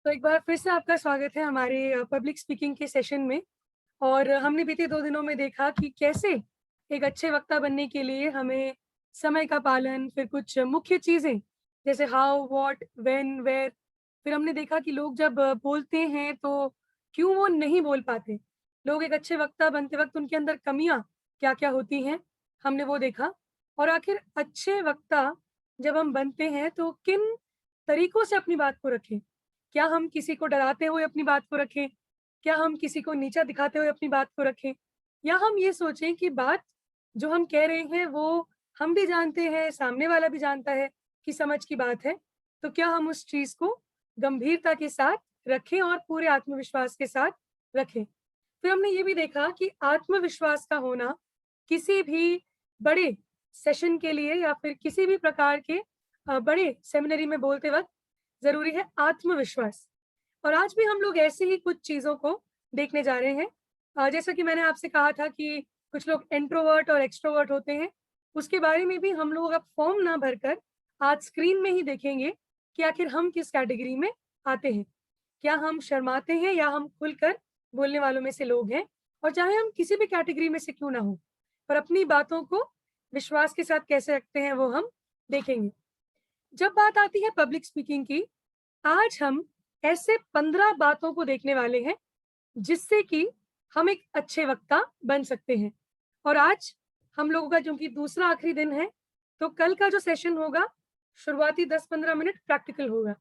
तो एक बार फिर से आपका स्वागत है हमारे पब्लिक स्पीकिंग के सेशन में। और हमने बीते 2 दिनों में देखा कि कैसे एक अच्छे वक्ता बनने के लिए हमें समय का पालन, फिर कुछ मुख्य चीज़ें जैसे हाउ, व्हाट, व्हेन, वेयर। फिर हमने देखा कि लोग जब बोलते हैं तो क्यों वो नहीं बोल पाते। लोग एक अच्छे वक्ता बनते वक़्त उनके अंदर कमियाँ क्या-क्या होती हैं, हमने वो देखा। और आखिर अच्छे वक्ता जब हम बनते हैं तो किन तरीकों से अपनी बात को रखें। क्या हम किसी को डराते हुए अपनी बात को रखें? क्या हम किसी को नीचा दिखाते हुए अपनी बात को रखें? या हम ये सोचें कि बात जो हम कह रहे हैं वो हम भी जानते हैं, सामने वाला भी जानता है कि समझ की बात है, तो क्या हम उस चीज़ को गंभीरता के साथ रखें और पूरे आत्मविश्वास के साथ रखें? फिर हमने ये भी देखा कि आत्मविश्वास का होना किसी भी बड़े सेशन के लिए या फिर किसी भी प्रकार के बड़े सेमिनरी में बोलते वक़्त ज़रूरी है आत्मविश्वास। और आज भी हम लोग ऐसे ही कुछ चीज़ों को देखने जा रहे हैं। जैसा कि मैंने आपसे कहा था कि कुछ लोग इंट्रोवर्ट और एक्सट्रोवर्ट होते हैं, उसके बारे में भी हम लोग अब फॉर्म ना भरकर आज स्क्रीन में ही देखेंगे कि आखिर हम किस कैटेगरी में आते हैं। क्या हम शर्माते हैं या हम खुलकर बोलने वालों में से लोग हैं? और चाहे हम किसी भी कैटेगरी में से क्यों ना हों, पर अपनी बातों को विश्वास के साथ कैसे रखते हैं वो हम देखेंगे। जब बात आती है पब्लिक स्पीकिंग की, आज हम ऐसे 15 बातों को देखने वाले हैं, जिससे कि हम एक अच्छे वक्ता बन सकते हैं। और आज हम लोगों का चूँकि दूसरा आखिरी दिन है, तो कल का जो सेशन होगा, शुरुआती 10-15 मिनट प्रैक्टिकल होगा।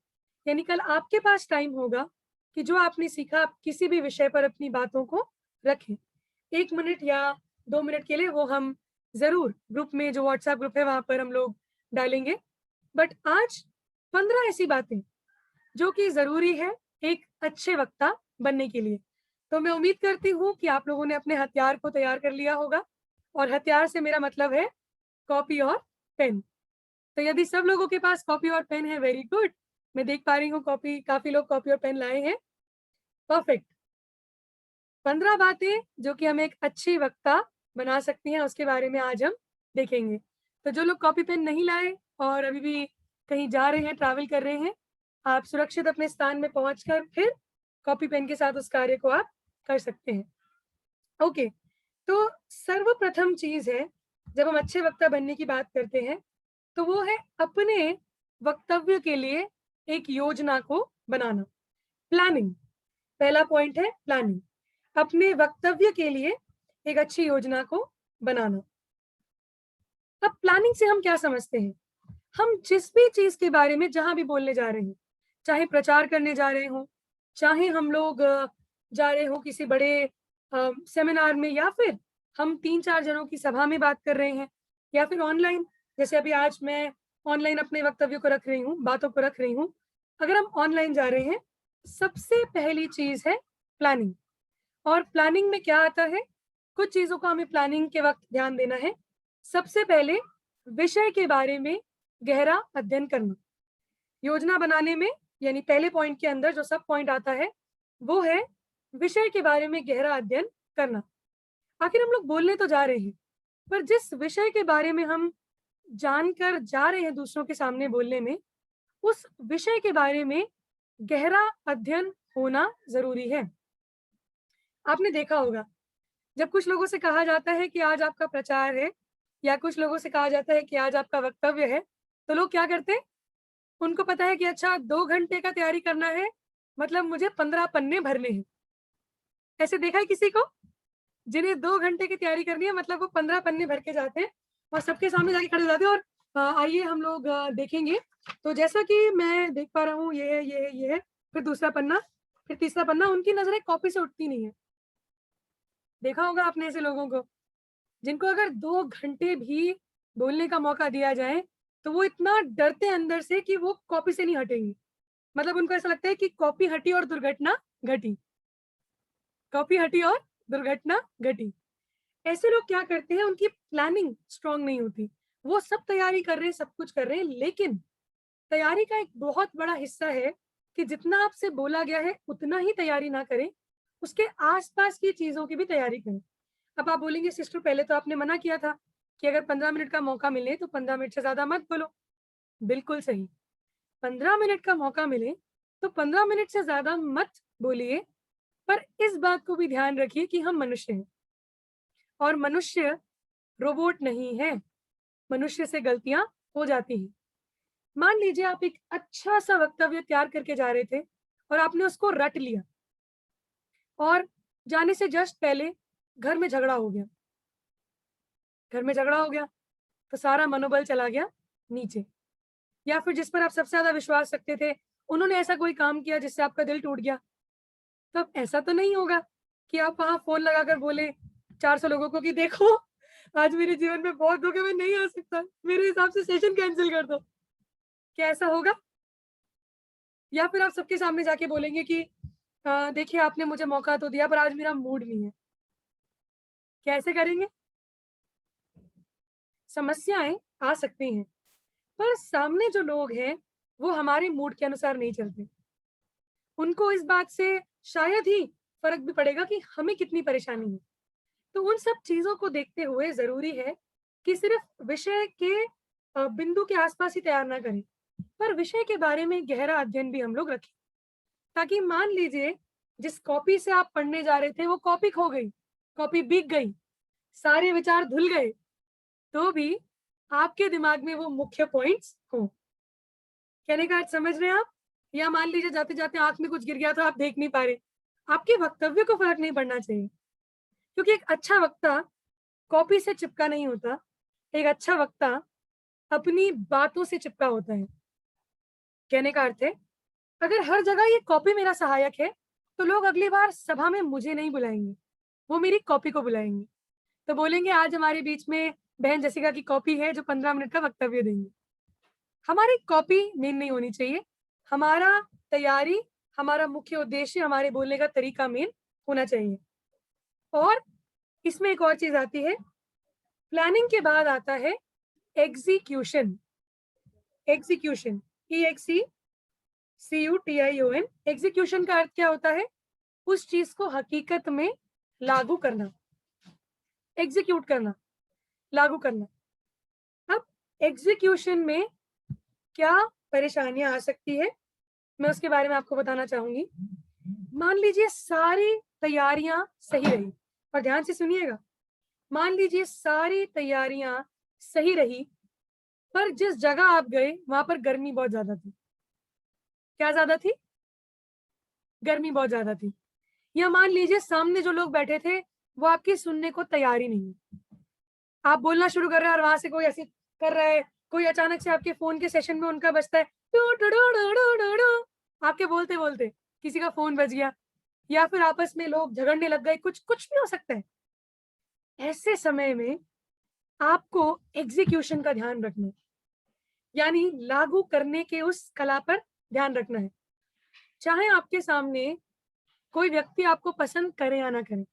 यानी कल आपके पास टाइम होगा कि जो आपने सीखा, आप किसी भी विषय पर अपनी बातों को रखें। 1 मिनट या 2 मिनट के लिए वो हम ज़रूर ग्रुप में, जो व्हाट्सएप ग्रुप है, वहाँ पर हम लोग डालेंगे। बट आज 15 ऐसी बातें जो कि ज़रूरी है एक अच्छे वक्ता बनने के लिए। तो मैं उम्मीद करती हूँ कि आप लोगों ने अपने हथियार को तैयार कर लिया होगा, और हथियार से मेरा मतलब है कॉपी और पेन। तो यदि सब लोगों के पास कॉपी और पेन है, वेरी गुड। मैं देख पा रही हूँ कॉपी काफ़ी लोग कॉपी और पेन लाए हैं, परफेक्ट। 15 बातें जो कि हमें एक अच्छी वक्ता बना सकती हैं, उसके बारे में आज हम देखेंगे। तो जो लोग कॉपी पेन नहीं लाए और अभी भी कहीं जा रहे हैं, ट्रैवल कर रहे हैं, आप सुरक्षित अपने स्थान में पहुँचकर फिर कॉपी पेन के साथ उस कार्य को आप कर सकते हैं। ओके, तो सर्वप्रथम चीज़ है, जब हम अच्छे वक्ता बनने की बात करते हैं, तो वो है अपने वक्तव्य के लिए एक योजना को बनाना, प्लानिंग। पहला पॉइंट है प्लानिंग। अपने वक्तव्य के लिए एक अच्छी योजना को बनाना। अब प्लानिंग से हम क्या समझते हैं? हम जिस भी चीज़ के बारे में जहाँ भी बोलने जा रहे हैं, चाहे प्रचार करने जा रहे हों, चाहे हम लोग जा रहे हों किसी बड़े सेमिनार में, या फिर हम 3-4 जनों की सभा में बात कर रहे हैं, या फिर ऑनलाइन, जैसे अभी आज मैं ऑनलाइन अपने वक्तव्य को रख रही हूँ, बातों को रख रही हूँ। अगर हम ऑनलाइन जा रहे हैं, सबसे पहली चीज़ है प्लानिंग। और प्लानिंग में क्या आता है? कुछ चीज़ों का हमें प्लानिंग के वक़्त ध्यान देना है। सबसे पहले विषय के बारे में गहरा अध्ययन करना। योजना बनाने में, यानी पहले पॉइंट के अंदर जो सब पॉइंट आता है, वो है विषय के बारे में गहरा अध्ययन करना। आखिर हम लोग बोलने तो जा रहे हैं, पर जिस विषय के बारे में हम जानकर जा रहे हैं दूसरों के सामने बोलने में, उस विषय के बारे में गहरा अध्ययन होना ज़रूरी है। आपने देखा होगा, जब कुछ लोगों से कहा जाता है कि आज आपका प्रचार है, या कुछ लोगों से कहा जाता है कि आज आपका वक्तव्य है, तो लोग क्या करते हैं? उनको पता है कि अच्छा 2 घंटे का तैयारी करना है, मतलब मुझे 15 पन्ने भरने हैं। ऐसे देखा है किसी को? जिन्हें 2 घंटे की तैयारी करनी है, मतलब वो 15 पन्ने भर के जाते हैं और सबके सामने जाके खड़े हो जाते हैं। और आइए हम लोग देखेंगे। तो जैसा कि मैं देख पा रहा हूँ, ये है, ये है, ये है, फिर दूसरा पन्ना, फिर तीसरा पन्ना, उनकी नज़रें कॉपी से उठती नहीं है। देखा होगा आपने ऐसे लोगों को? जिनको अगर 2 घंटे भी बोलने का मौका दिया जाए, तो वो इतना डरते हैं अंदर से कि वो कॉपी से नहीं हटेंगे। मतलब उनको ऐसा लगता है कि कॉपी हटी और दुर्घटना घटी, कॉपी हटी और दुर्घटना घटी। ऐसे लोग क्या करते हैं, उनकी प्लानिंग स्ट्रॉन्ग नहीं होती। वो सब तैयारी कर रहे हैं, सब कुछ कर रहे हैं, लेकिन तैयारी का एक बहुत बड़ा हिस्सा है कि जितना आपसे बोला गया है, उतना ही तैयारी ना करें, उसके आस-पास की चीज़ों की भी तैयारी करें। अब आप बोलेंगे सिस्टर, पहले तो आपने मना किया था कि अगर 15 मिनट का मौका मिले तो 15 मिनट से ज़्यादा मत बोलो। बिल्कुल सही, 15 मिनट का मौका मिले तो 15 मिनट से ज़्यादा मत बोलिए, पर इस बात को भी ध्यान रखिए कि हम मनुष्य हैं और मनुष्य रोबोट नहीं है। मनुष्य से गलतियाँ हो जाती हैं। मान लीजिए आप एक अच्छा-सा वक्तव्य तैयार करके जा रहे थे और आपने उसको रट लिया और जाने से जस्ट पहले घर में झगड़ा हो गया। घर में झगड़ा हो गया, तो सारा मनोबल चला गया नीचे। या फिर जिस पर आप सबसे ज़्यादा विश्वास रखते थे, उन्होंने ऐसा कोई काम किया जिससे आपका दिल टूट गया। तो अब ऐसा तो नहीं होगा कि आप वहाँ फ़ोन लगाकर बोले 400 लोगों को कि देखो, आज मेरे जीवन में बहुत दुःख है, मैं नहीं आ सकता। मेरे हिसाब से सेशन कैंसल कर दो। क्या ऐसा होगा? या फिर आप सबके सामने जाके बोलेंगे कि देखिए आपने मुझे मौका तो दिया पर आज मेरा मूड नहीं है। क्या ऐसे करेंगे? समस्याएँ आ सकती हैं, पर सामने जो लोग हैं, वो हमारे मूड के अनुसार नहीं चलते। उनको इस बात से शायद ही फ़र्क भी पड़ेगा कि हमें कितनी परेशानी है। तो उन सब चीज़ों को देखते हुए ज़रूरी है कि सिर्फ़ विषय के बिंदु के आस-पास ही तैयार ना करें, पर विषय के बारे में गहरा अध्ययन भी हम लोग रखें। ताकि मान लीजिए जिस कॉपी से आप पढ़ने जा रहे थे वो कॉपी खो गई, कॉपी भीग गई, सारे विचार धुल गए, तो भी आपके दिमाग में वो मुख्य पॉइंट्स हों। कहने का अर्थ समझ रहे हैं आप? या मान लीजिए जाते-जाते आँख में कुछ गिर गया तो आप देख नहीं पा रहे। आपके वक्तव्य को फ़र्क नहीं पड़ना चाहिए, क्योंकि एक अच्छा वक्ता कॉपी से चिपका नहीं होता, एक अच्छा वक्ता अपनी बातों से चिपका होता है। कहने का अर्थ है, अगर हर जगह ये कॉपी मेरा सहायक है, तो लोग अगली बार सभा में मुझे नहीं बुलाएँगे, वो मेरी कॉपी को बुलाएँगे। तो बोलेंगे आज हमारे बीच में बहन जसिका की कॉपी है जो 15 मिनट का वक्तव्य देंगी। हमारी कॉपी मेन नहीं होनी चाहिए, हमारा तैयारी, हमारा मुख्य उद्देश्य, हमारे बोलने का तरीका मेन होना चाहिए। और इसमें एक और चीज़ आती है, प्लानिंग के बाद आता है एग्ज़ीक्यूशन। Execution, EXECUTION। एग्ज़ीक्यूशन का अर्थ क्या होता है? उस चीज़ को हकीकत में लागू करना, एग्ज़ीक्यूट करना, लागू करना। अब एग्ज़ीक्यूशन में क्या परेशानियाँ आ सकती है, मैं उसके बारे में आपको बताना चाहूँगी। मान लीजिए सारी तैयारियाँ सही रही और ध्यान से सुनिएगा, मान लीजिए सारी तैयारियाँ सही रही, पर जिस जगह आप गए, वहाँ पर गर्मी बहुत ज़्यादा थी। क्या ज़्यादा थी? गर्मी बहुत ज़्यादा थी। या मान लीजिए सामने जो लोग बैठे थे, वो आपकी सुनने को तैयार ही नहीं है। आप बोलना शुरू कर रहे हैं और वहाँ से कोई ऐसे कर रहा है, कोई अचानक से आपके फ़ोन के सेशन में उनका बजता है, टू टू डू डू डू डू डू, आपके बोलते-बोलते किसी का फ़ोन बज गया या फिर आपस में लोग झगड़ने लग गए, कुछ कुछ भी हो सकता है। ऐसे समय में आपको एग्ज़ीक्यूशन का ध्यान रखना है, यानी लागू करने के उस कला पर ध्यान रखना है। चाहे आपके सामने कोई व्यक्ति आपको पसंद करे या ना करे,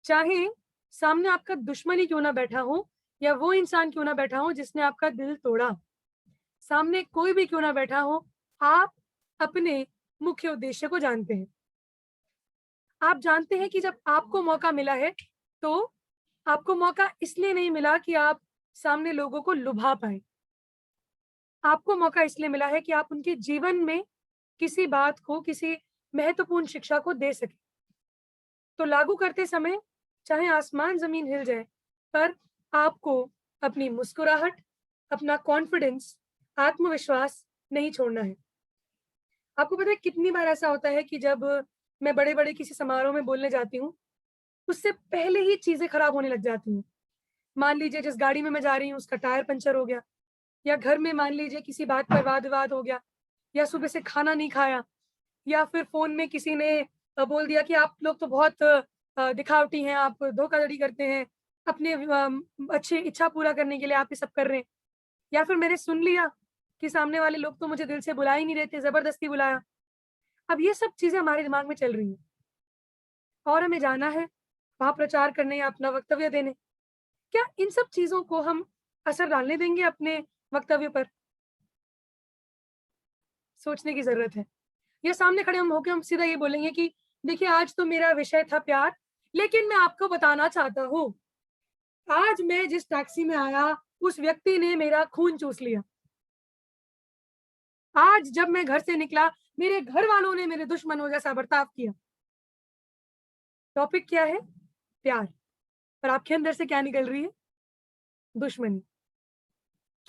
चाहे सामने आपका दुश्मन ही क्यों ना बैठा हो या वो इंसान क्यों ना बैठा हो जिसने आपका दिल तोड़ा, सामने कोई भी क्यों ना बैठा हो, आप अपने मुख्य उद्देश्य को जानते हैं। आप जानते हैं कि जब आपको मौका मिला है, तो आपको मौका इसलिए नहीं मिला कि आप सामने लोगों को लुभा पाएँ। आपको मौका इसलिए मिला है कि आप उनके जीवन में किसी बात को, किसी महत्वपूर्ण शिक्षा को दे सकें। तो लागू करते समय चाहे आसमान-ज़मीन हिल जाए, पर आपको अपनी मुस्कुराहट, अपना कॉन्फिडेंस, आत्मविश्वास नहीं छोड़ना है। आपको पता है कितनी बार ऐसा होता है कि जब मैं बड़े-बड़े किसी समारोह में बोलने जाती हूँ, उससे पहले ही चीज़ें खराब होने लग जाती हैं। मान लीजिए जिस गाड़ी में मैं जा रही हूँ उसका टायर पंचर हो गया या घर में मान लीजिए किसी बात पर वाद-विवाद हो गया या सुबह से खाना नहीं खाया या फिर फ़ोन में किसी ने बोल दिया कि आप लोग तो बहुत दिखावटी हैं, आप धोखाधड़ी करते हैं, अपने अच्छी इच्छा पूरा करने के लिए आप ये सब कर रहे हैं। या फिर मैंने सुन लिया कि सामने वाले लोग तो मुझे दिल से बुला ही नहीं रहे थे, ज़बरदस्ती बुलाया। अब ये सब चीज़ें हमारे दिमाग में चल रही हैं और हमें जाना है, वहाँ प्रचार करने या अपना वक्तव्य देने। क्या इन सब चीज़ों को हम असर डालने देंगे अपने वक्तव्य पर? सोचने की ज़रूरत है। या सामने खड़े हम होके हम सीधा ये बोलेंगे कि देखिए आज तो मेरा विषय था प्यार, लेकिन मैं आपको बताना चाहता हूँ, आज मैं जिस टैक्सी में आया, उस व्यक्ति ने मेरा खून चूस लिया। आज जब मैं घर से निकला, मेरे घर वालों ने मेरे दुश्मनों जैसा बर्ताव किया। टॉपिक क्या है? प्यार। पर आपके अंदर से क्या निकल रही है? दुश्मनी।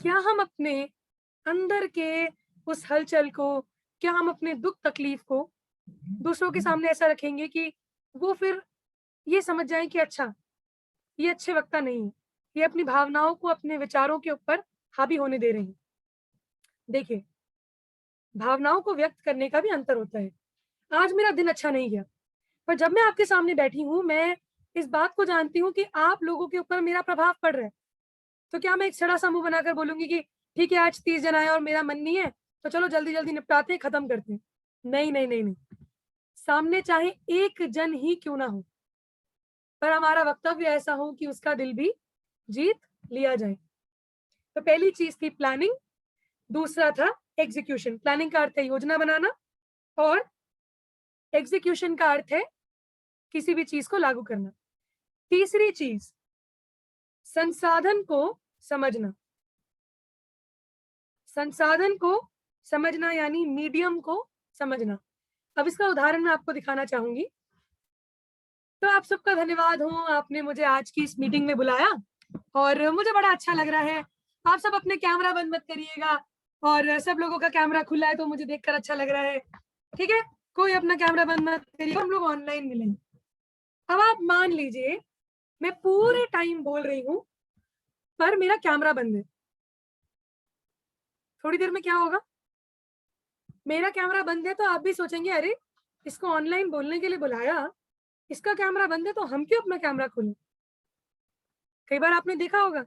क्या हम अपने अंदर के उस हलचल को, क्या हम अपने दुख तकलीफ को दूसरों के सामने ऐसा रखेंगे कि वो फिर ये समझ जाएं कि अच्छा, ये अच्छे वक्ता नहीं है, ये अपनी भावनाओं को अपने विचारों के ऊपर हावी होने दे रहे हैं। देखिए, भावनाओं को व्यक्त करने का भी अंतर होता है। आज मेरा दिन अच्छा नहीं गया, पर जब मैं आपके सामने बैठी हूँ, मैं इस बात को जानती हूँ कि आप लोगों के ऊपर मेरा प्रभाव पड़ रहा है। तो क्या मैं एक सड़ा-सा मुँह बनाकर बोलूँगी कि ठीक है, आज 30 जन आए और मेरा मन नहीं है, तो चलो जल्दी-जल्दी निपटाते हैं, खत्म करते हैं। नहीं, नहीं, नहीं, नहीं। सामने चाहे 1 जन ही क्यों ना हो, पर हमारा वक्तव्य ऐसा हो कि उसका दिल भी जीत लिया जाए। तो पहली चीज़ थी प्लानिंग, दूसरा था एग्ज़ीक्यूशन। प्लानिंग का अर्थ है योजना बनाना और एग्ज़ीक्यूशन का अर्थ है किसी भी चीज़ को लागू करना। तीसरी चीज़, संसाधन को समझना। संसाधन को समझना यानी मीडियम को समझना। अब इसका उदाहरण मैं आपको दिखाना चाहूँगी। तो आप सबका धन्यवाद हो, आपने मुझे आज की इस मीटिंग में बुलाया और मुझे बड़ा अच्छा लग रहा है। आप सब अपने कैमरा बंद मत करिएगा और सब लोगों का कैमरा खुला है तो मुझे देखकर अच्छा लग रहा है। ठीक है? कोई अपना कैमरा बंद मत करिएगा, हम लोग ऑनलाइन मिलेंगे। अब आप मान लीजिए मैं पूरे टाइम बोल रही हूँ, पर मेरा कैमरा बंद है। थोड़ी देर में क्या होगा? मेरा कैमरा बंद है तो आप भी सोचेंगे अरे! इसको ऑनलाइन बोलने के लिए बुलाया, इसका कैमरा बंद है तो हम क्यों अपना कैमरा खोलें? कई बार आपने देखा होगा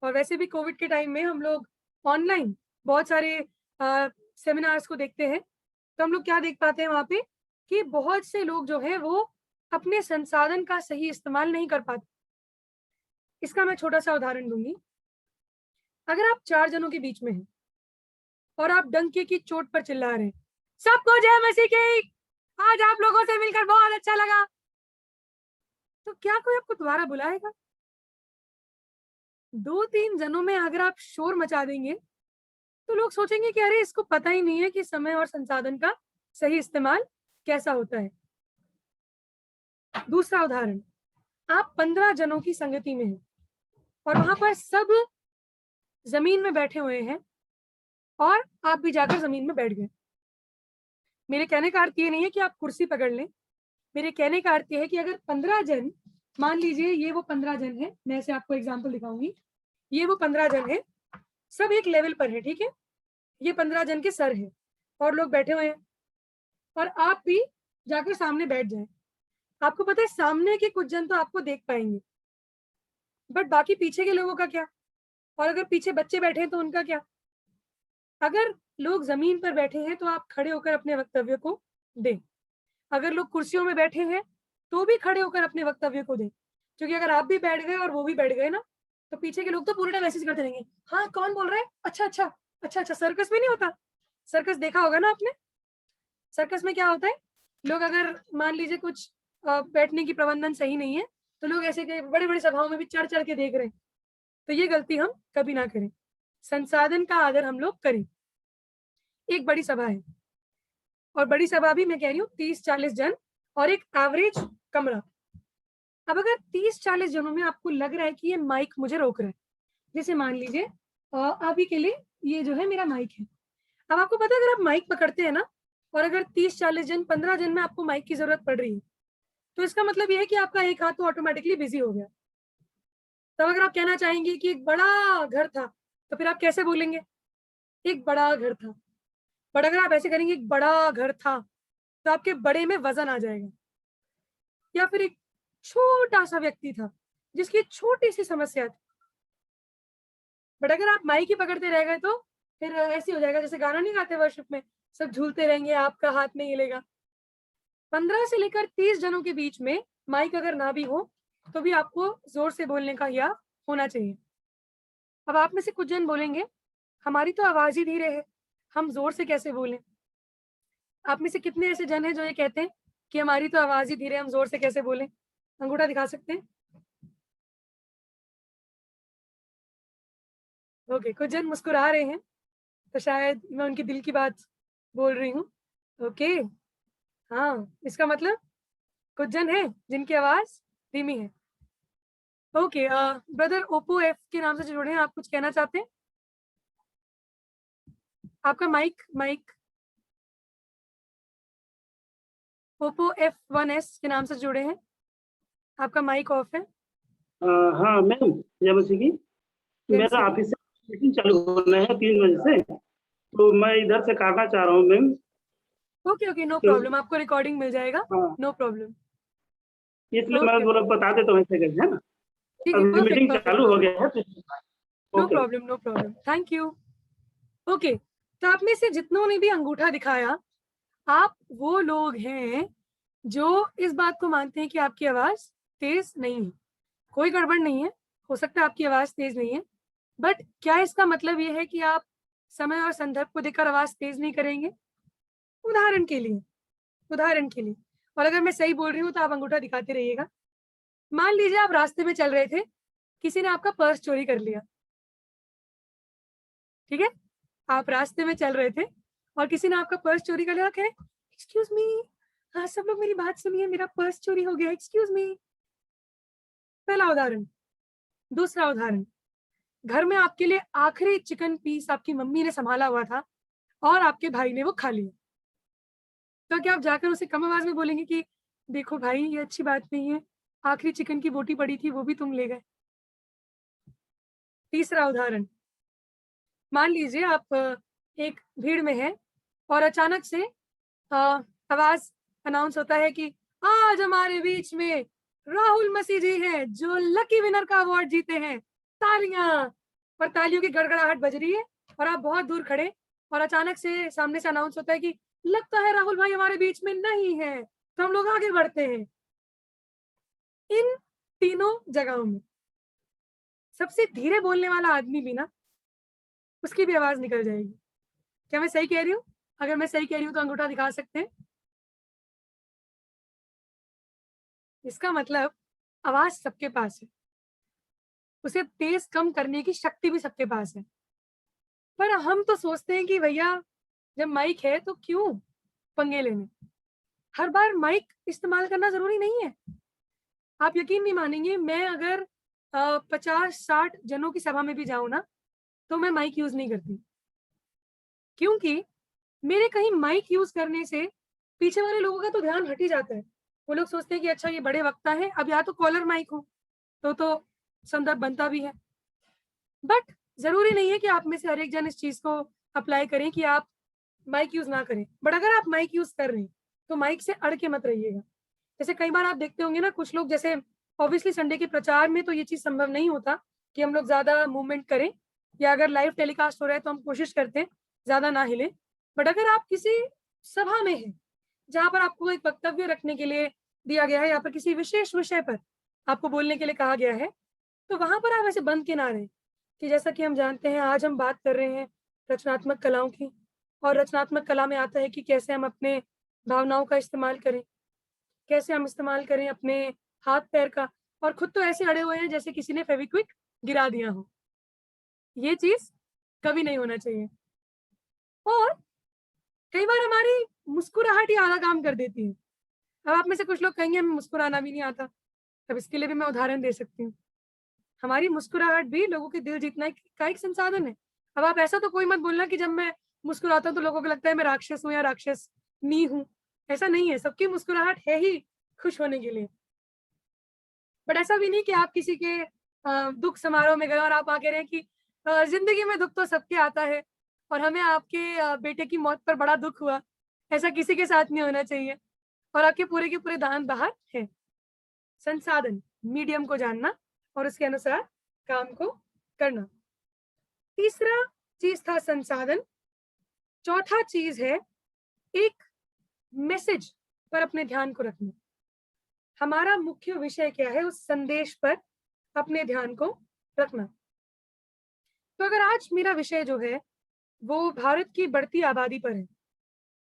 और वैसे भी कोविड के टाइम में हम लोग ऑनलाइन बहुत सारे सेमिनार्स को देखते हैं, तो हम लोग क्या देख पाते हैं वहाँ पे कि बहुत से लोग जो हैं वो अपने संसाधन का सही इस्तेमाल नहीं कर पाते। इसका मैं छोटा-सा उदाहरण दूँगी। अगर आप 4 जनों के बीच में हैं और आप डंके की चोट पर चिल्ला रहे हैं, सबको जय मसीह की! आज आप लोगों से मिलकर बहुत अच्छा लगा। तो क्या कोई आपको दोबारा बुलाएगा? 2-3 जनों में अगर आप शोर मचा देंगे, तो लोग सोचेंगे कि अरे इसको पता ही नहीं है कि समय और संसाधन का सही इस्तेमाल कैसा होता है। दूसरा उदाहरण, आप 15 जनों की संगति में हैं और वहाँ पर सब ज़मीन में बैठे हुए हैं और आप भी जाकर ज़मीन में बैठ गए। मेरे कहने का अर्थ ये नहीं है कि आप कुर्सी पकड़ लें। मेरे कहने का अर्थ ये है कि अगर 15 जन, मान लीजिए ये वो 15 जन हैं, मैं ऐसे आपको एग्ज़ाम्पल दिखाऊँगी। ये वो 15 जन हैं, सब एक लेवल पर हैं, ठीक है? ये 15 जन के सर हैं और लोग बैठे हुए हैं और आप भी जाकर सामने बैठ जाएँ। आपको पता है सामने के कुछ जन तो आपको देख पाएँगे, बट बाकी पीछे के लोगों का क्या? और अगर पीछे बच्चे बैठे हैं तो उनका क्या? अगर लोग ज़मीन पर बैठे हैं तो आप खड़े होकर अपने वक्तव्य को दें। अगर लोग कुर्सियों में बैठे हैं, तो भी खड़े होकर अपने वक्तव्य को दें। क्योंकि अगर आप भी बैठ गए और वो भी बैठ गए ना, तो पीछे के लोग तो पूरे टाइम ऐसे ही करते रहेंगे। हाँ, कौन बोल रहा है? अच्छा, अच्छा। अच्छा, अच्छा, सर्कस में नहीं होता? सर्कस देखा होगा ना आपने? सर्कस में क्या होता है? लोग अगर मान लीजिए कुछ बैठने की प्रबंधन सही नहीं है, तो लोग ऐसे के बड़ी-बड़ी सभाओं में भी चढ़-चढ़ के देख रहे हैं। तो ये गलती हम कभी ना करें। संसाधन का आदर हम लोग करें। एक बड़ी सभा है और बड़ी सभा भी मैं कह रही हूँ 30-40 जन और एक एवरेज कमरा। अब अगर 30-40 जनों में आपको लग रहा है कि ये माइक मुझे रोक रहा है, जैसे मान लीजिए अभी के लिए ये जो है मेरा माइक है। अब आपको पता है अगर आप माइक पकड़ते हैं ना और अगर 30-40 जन, 15 जन में आपको माइक की ज़रूरत पड़ रही है, तो इसका मतलब ये है कि आपका एक हाथ तो ऑटोमैटिकली बिज़ी हो गया। तब अगर आप कहना चाहेंगे कि एक बड़ा घर था, तो फिर आप कैसे बोलेंगे? एक बड़ा घर था। बट अगर आप ऐसे करेंगे एक बड़ा घर था, तो आपके बड़े में वज़न आ जाएगा। या फिर एक छोटा-सा व्यक्ति था, जिसकी छोटी-सी समस्या थी। बट अगर आप माइक ही पकड़ते रह गए तो फिर ऐसे ही हो जाएगा जैसे गाना नहीं गाते वर्शिप में, सब झूलते रहेंगे, आपका हाथ नहीं हिलेगा। 15 से लेकर 30 जनों के बीच में माइक अगर ना भी हो, तो भी आपको ज़ोर से बोलने का हिया होना चाहिए। अब आप में से कुछ जन बोलेंगे, हमारी तो आवाज़ ही धीरे है, हम ज़ोर से कैसे बोलें? आप में से कितने ऐसे जन हैं जो ये कहते हैं कि हमारी तो आवाज़ ही धीरे है, हम ज़ोर से कैसे बोलें? अंगूठा दिखा सकते हैं? ओके, कुछ जन मुस्कुरा रहे हैं। तो शायद मैं उनके दिल की बात बोल रही हूँ। ओके, हाँ, इसका मतलब कुछ जन हैं जिनकी आवाज़ धीमी है। ओके, ब्रदर ओप्पो एफ के नाम से जुड़े हैं, आप कुछ कहना चाहते हैं? आपका माइक माइक ओप्पो F1s के नाम से जुड़े हैं, आपका माइक ऑफ है। हाँ मैम, जय मसीह की। जय मेरा मसीह की। ऑफिस से मीटिंग चालू होना है 3 बजे से, तो मैं इधर से काटना चाह रहा हूँ मैम। ओके, ओके, नो तो प्रॉब्लम, आपको रिकॉर्डिंग मिल जाएगा, हाँ, नो प्रॉब्लम। इसलिए मैं ओके, बोला बता देता हूँ ऐसे करके, है ना। ठीक है, अभी परफेक्ट, मीटिंग परफेक्ट, चालू हो परफेक्ट, गया है तो no okay. Problem, no problem, thank you. Okay, तो आप में से जितनों ने भी अंगूठा दिखाया, आप वो लोग हैं जो इस बात को मानते हैं कि आपकी आवाज़ तेज़ नहीं है। कोई गड़बड़ नहीं है, हो सकता है आपकी आवाज़ तेज़ नहीं है, बट क्या इसका मतलब ये है कि आप समय और संदर्भ को देखकर आवाज़ तेज़ नहीं करेंगे? उदाहरण के लिए, उदाहरण के लिए, और अगर मैं सही बोल रही हूँ तो आप अंगूठा दिखाते रहिएगा। मान लीजिए आप रास्ते में चल रहे थे, किसी ने आपका पर्स चोरी कर लिया, ठीक है? आप रास्ते में चल रहे थे और किसी ने आपका पर्स चोरी कर लिया, कह रहे, "एक्सक्यूज़ मी, हाँ, सब लोग मेरी बात सुनिए, मेरा पर्स चोरी हो गया, एक्सक्यूज़ मी।" पहला उदाहरण। दूसरा उदाहरण, घर में आपके लिए आखिरी चिकन पीस आपकी मम्मी ने सँभाला हुआ था और आपके भाई ने वो खा लिया। तो क्या आप जाकर उसे कम आवाज़ में बोलेंगे कि देखो भाई, ये अच्छी बात नहीं है, आखिरी चिकन की बोटी पड़ी थी, वो भी तुम ले गए? तीसरा उदाहरण, मान लीजिए आप एक भीड़ में हैं और अचानक से अ, आवाज़ अनाउंस होता है कि आज हमारे बीच में राहुल मसीह जी हैं, जो लकी विनर का अवार्ड जीते हैं। तालियाँ! और तालियों की गड़गड़ाहट बज रही है और आप बहुत दूर खड़े और अचानक से सामने से अनाउंस होता है कि लगता है राहुल भाई हमारे बीच में नहीं है, तो हम लोग आगे बढ़ते हैं। इन तीनों जगहों में सबसे धीरे बोलने वाला आदमी भी ना, उसकी भी आवाज़ निकल जाएगी। क्या मैं सही कह रही हूँ? अगर मैं सही कह रही हूँ तो अंगूठा दिखा सकते हैं। इसका मतलब आवाज़ सबके पास है। उसे तेज़ कम करने की शक्ति भी सबके पास है। पर हम तो सोचते हैं कि भैया जब माइक है तो क्यों पंगे लेने? हर बार माइक इस्तेमाल करना ज़रूरी नहीं है। आप यकीन नहीं मानेंगे, मैं अगर 50-60 जनों की सभा में भी जाऊँ ना, तो मैं माइक यूज़ नहीं करती। क्योंकि मेरे कहीं माइक यूज़ करने से पीछे वाले लोगों का तो ध्यान हट ही जाता है। वो लोग सोचते हैं कि अच्छा ये बड़े वक्ता हैं, अब या तो कॉलर माइक हो, तो संदर्भ बनता भी है। बट ज़रूरी नहीं है कि आप में से हर एक जन इस चीज़ को अप्लाई करें कि आप माइक यूज़ ना करें। बट अगर आप माइक यूज़ कर रहे हैं, तो माइक से अड़ के मत रहिएगा। जैसे कई बार आप देखते होंगे ना, कुछ लोग जैसे ऑब्वियसली संडे के प्रचार में तो ये चीज़ संभव नहीं होता कि हम लोग ज़्यादा मूवमेंट करें, या अगर लाइव टेलीकास्ट हो रहा है तो हम कोशिश करते हैं ज़्यादा ना हिलें। बट अगर आप किसी सभा में हैं, जहाँ पर आपको एक वक्तव्य रखने के लिए दिया गया है या फिर किसी विशेष विषय पर आपको बोलने के लिए कहा गया है, तो वहाँ पर आप ऐसे बंद के ना रहें। कि जैसा कि हम जानते हैं, आज हम बात कर रहे हैं रचनात्मक कलाओं की, और रचनात्मक कला में आता है कि कैसे हम अपने भावनाओं का इस्तेमाल करें, कैसे हम इस्तेमाल करें अपने हाथ-पैर का, और खुद तो ऐसे अड़े हुए हैं जैसे किसी ने फेविक्विक गिरा दिया हो। ये चीज़ कभी नहीं होना चाहिए। और कई बार हमारी मुस्कुराहट ही आधा काम कर देती है। अब आप में से कुछ लोग कहेंगे हमें मुस्कुराना भी नहीं आता। अब इसके लिए भी मैं उदाहरण दे सकती हूँ। हमारी मुस्कुराहट भी लोगों के दिल जीतने का एक संसाधन है। अब आप ऐसा तो कोई मत बोलना कि जब मैं मुस्कुराता हूँ तो लोगों को लगता है मैं राक्षस हूँ या राक्षसनी हूँ। ऐसा नहीं है, सबकी मुस्कुराहट है ही खुश होने के लिए। बट ऐसा भी नहीं कि आप किसी के दुःख समारोह में गए और आप आके रहे कि ज़िंदगी में दुःख तो सबके आता है और हमें आपके बेटे की मौत पर बड़ा दुःख हुआ। ऐसा किसी के साथ नहीं होना चाहिए, और आपके पूरे के पूरे दाँत बाहर हैं। संसाधन, मीडियम को जानना और उसके अनुसार काम को करना। तीसरा चीज़ था संसाधन, चौथा चीज़ है एक मैसेज पर अपने ध्यान को रखना। हमारा मुख्य विषय क्या है, उस संदेश पर अपने ध्यान को रखना। तो अगर आज मेरा विषय जो है, वो भारत की बढ़ती आबादी पर है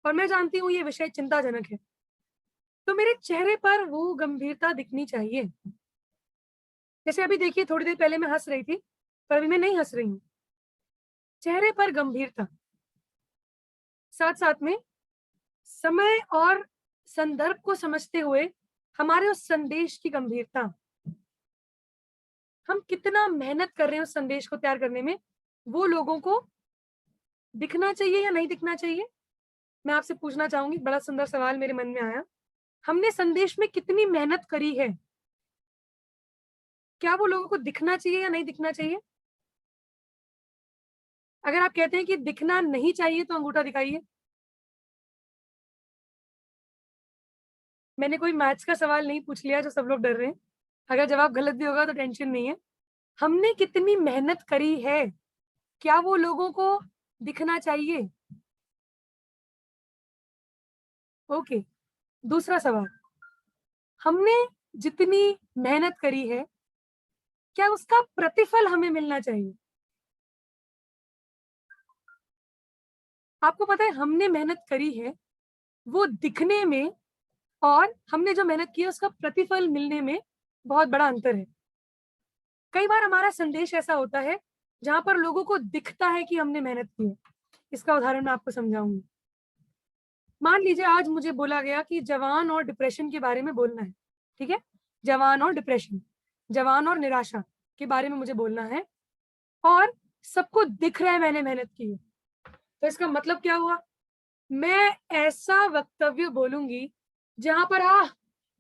और मैं जानती हूँ ये विषय चिंताजनक है, तो मेरे चेहरे पर वो गंभीरता दिखनी चाहिए। जैसे अभी देखिए, थोड़ी देर पहले मैं हँस रही थी, पर अभी मैं नहीं हँस रही हूँ। चेहरे पर गंभीरता, साथ साथ में समय और संदर्भ को समझते हुए हमारे उस संदेश की गंभीरता, हम कितना मेहनत कर रहे हैं उस संदेश को तैयार करने में, वो लोगों को दिखना चाहिए या नहीं दिखना चाहिए। मैं आपसे पूछना चाहूंगी, बड़ा सुंदर सवाल मेरे मन में आया, हमने संदेश में कितनी मेहनत करी है, क्या वो लोगों को दिखना चाहिए या नहीं दिखना चाहिए? अगर आप कहते हैं कि दिखना नहीं चाहिए तो अंगूठा दिखाइए। मैंने कोई मैथ्स का सवाल नहीं पूछ लिया जो सब लोग डर रहे हैं। अगर जवाब गलत भी होगा तो टेंशन नहीं है। हमने कितनी मेहनत करी है, क्या वो लोगों को दिखना चाहिए? ओके, दूसरा सवाल, हमने जितनी मेहनत करी है, क्या उसका प्रतिफल हमें मिलना चाहिए? आपको पता है हमने मेहनत करी है, वो दिखने में और हमने जो मेहनत की है उसका प्रतिफल मिलने में बहुत बड़ा अंतर है। कई बार हमारा संदेश ऐसा होता है जहां पर लोगों को दिखता है कि हमने मेहनत की है। इसका उदाहरण मैं आपको समझाऊंगी। मान लीजिए आज मुझे बोला गया कि जवान और डिप्रेशन के बारे में बोलना है, ठीक है? जवान और डिप्रेशन, जवान और निराशा के बारे में मुझे बोलना है, और सबको दिख रहा है मैंने मेहनत की है। तो इसका मतलब क्या हुआ? मैं ऐसा वक्तव्य बोलूंगी जहां पर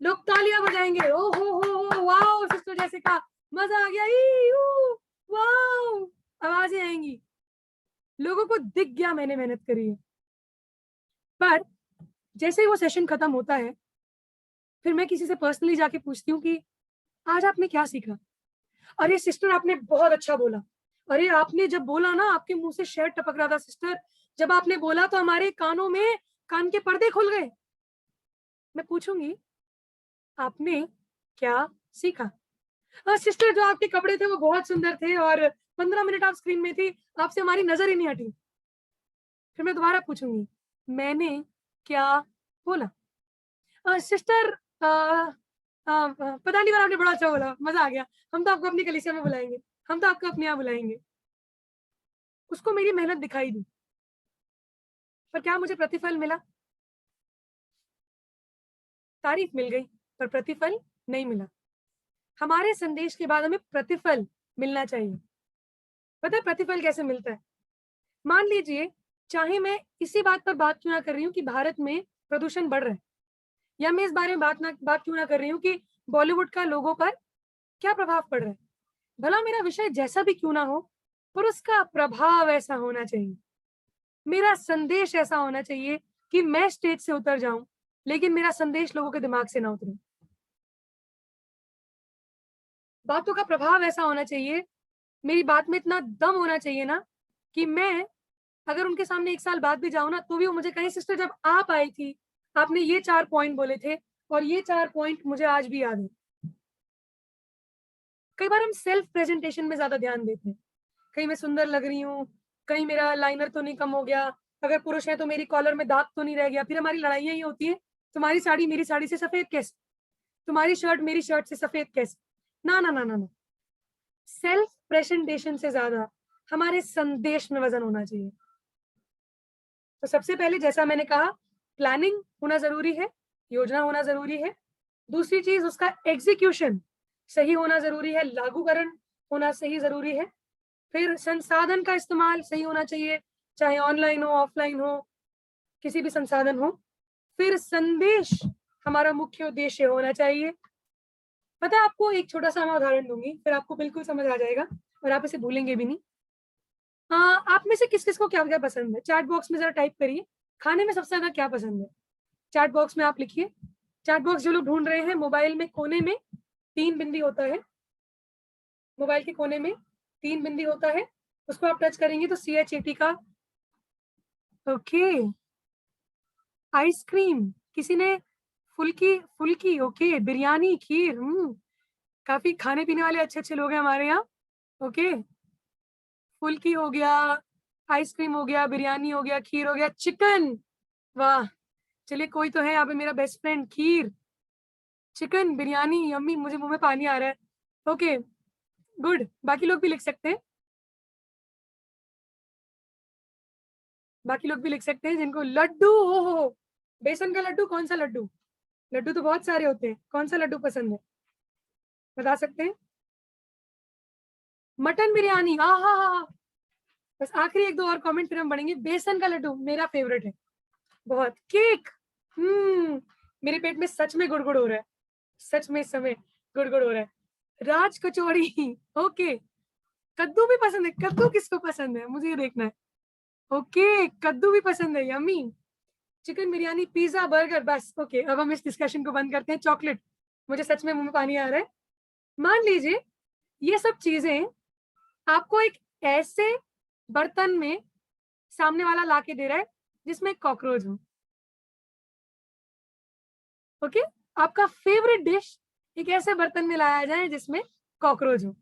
लोग तालियां बजाएंगे, ओ हो वाओ सिस्टर जेसिका, मजा आ गया, वाओ, आवाजें आएंगी, लोगों को दिख गया मैंने मेहनत करी है। पर जैसे ही वो सेशन खत्म होता है, फिर मैं किसी से पर्सनली जाके पूछती हूँ कि आज आपने क्या सीखा? अरे सिस्टर आपने बहुत अच्छा बोला, अरे आपने जब बोला ना आपके मुंह से शहद टपक रहा था सिस्टर, जब आपने बोला तो हमारे कानों में कान के पर्दे खुल गए। मैं पूछूंगी आपने क्या सीखा? सिस्टर जो आपके कपड़े थे वो बहुत सुंदर थे और 15 मिनट आप स्क्रीन में थी, आपसे हमारी नजर ही नहीं हटी। फिर मैं दोबारा पूछूंगी, मैंने क्या बोला? सिस्टर पता नहीं पर आपने बड़ा अच्छा बोला, मजा आ गया, हम तो आपको अपनी कलीसिया में बुलाएंगे, हम तो आपको अपने यहाँ बुलाएंगे। उसको मेरी मेहनत दिखाई दी, पर क्या मुझे प्रतिफल मिला? तारीफ मिल गई पर प्रतिफल नहीं मिला। हमारे संदेश के बाद हमें प्रतिफल मिलना चाहिए। पता है प्रतिफल कैसे मिलता है? मान लीजिए, चाहे मैं इसी बात पर बात क्यों ना कर रही हूँ कि भारत में प्रदूषण बढ़ रहा है, या मैं इस बारे में बात क्यों ना कर रही हूँ कि बॉलीवुड का लोगों पर क्या प्रभाव पड़ रहा है, भला मेरा विषय जैसा भी क्यों ना हो, पर उसका प्रभाव ऐसा होना चाहिए, मेरा संदेश ऐसा होना चाहिए कि मैं स्टेज से उतर जाऊं लेकिन मेरा संदेश लोगों के दिमाग से ना उतरे। बातों का प्रभाव ऐसा होना चाहिए, मेरी बात में इतना दम होना चाहिए ना कि मैं अगर उनके सामने 1 साल बाद भी जाऊं ना तो भी वो मुझे कहें, सिस्टर जब आप आई थी आपने ये 4 पॉइंट बोले थे और ये 4 पॉइंट मुझे आज भी याद है। कई बार हम सेल्फ प्रेजेंटेशन में ज्यादा ध्यान देते हैं, कहीं मैं सुंदर लग रही हूँ, कहीं मेरा लाइनर तो नहीं कम हो गया, अगर पुरुष है तो मेरी कॉलर में दाग तो नहीं रह गया। फिर हमारी लड़ाइयां ये होती है, तुम्हारी साड़ी मेरी साड़ी से सफेद कैसे, तुम्हारी शर्ट मेरी शर्ट से सफेद कैसे? ना ना ना ना ना, सेल्फ प्रेजेंटेशन से ज्यादा हमारे संदेश में वजन होना चाहिए। तो सबसे पहले जैसा मैंने कहा, प्लानिंग होना जरूरी है, योजना होना जरूरी है। दूसरी चीज उसका एग्जीक्यूशन सही होना जरूरी है, लागूकरण होना सही जरूरी है। फिर संसाधन का इस्तेमाल सही होना चाहिए, चाहे ऑनलाइन हो ऑफलाइन हो, किसी भी संसाधन हो। फिर संदेश हमारा मुख्य उद्देश्य होना चाहिए। पता है आपको, एक छोटा सा मैं उदाहरण दूंगी फिर आपको बिल्कुल समझ आ जाएगा और आप इसे भूलेंगे भी नहीं। आप में से किस किस को क्या क्या पसंद है, चैट बॉक्स में जरा टाइप करिए, खाने में सबसे ज्यादा क्या पसंद है? चैट बॉक्स में आप लिखिए। चैट बॉक्स जो लोग ढूंढ रहे हैं, मोबाइल में कोने में 3 बिंदी होता है, मोबाइल के कोने में 3 बिंदी होता है, उसको आप टच करेंगे तो CHAT का, ओके, आइसक्रीम, किसी ने फुल्की फुल्की, ओके, बिरयानी, खीर, काफी खाने पीने वाले अच्छे अच्छे लोग हैं हमारे यहाँ। ओके, फुल्की हो गया, आइसक्रीम हो गया, बिरयानी हो गया, खीर हो गया, चिकन, वाह, चलिए कोई तो है यहाँ पे मेरा बेस्ट फ्रेंड, खीर, चिकन, बिरयानी, यम्मी, मुझे मुंह में पानी आ रहा है। ओके, गुड, बाकी लोग भी लिख सकते हैं। बाकी लोग भी लिख सकते हैं जिनको लड्डू हो। बेसन का लड्डू, कौन सा लड्डू? लड्डू तो बहुत सारे होते हैं, कौन सा लड्डू पसंद है, बता सकते हैं? मटन बिरयानी, हाँ। बस आखिरी एक दो और कमेंट फिर हम बढ़ेंगे। बेसन का लड्डू मेरा फेवरेट है बहुत। केक, मेरे पेट में सच में गुड़गुड़ हो रहा है, सच में इस समय गुड़गुड़ हो रहा है। राज कचौड़ी, ओके। कद्दू भी पसंद है? कद्दू किसको पसंद है, मुझे ये देखना है। ओके, कद्दू भी पसंद है, yummy. Chicken biryani, pizza, burger, बस ओके। अब हम इस डिस्कशन को बंद करते हैं। चॉकलेट, मुझे सच में मुंह में पानी आ रहा है। मान लीजिए ये सब चीजें आपको एक ऐसे बर्तन में सामने वाला लाके दे रहा है जिसमें कॉकरोच हो। ओके, आपका फेवरेट डिश एक ऐसे बर्तन में लाया जाए जिसमें कॉकरोच हो।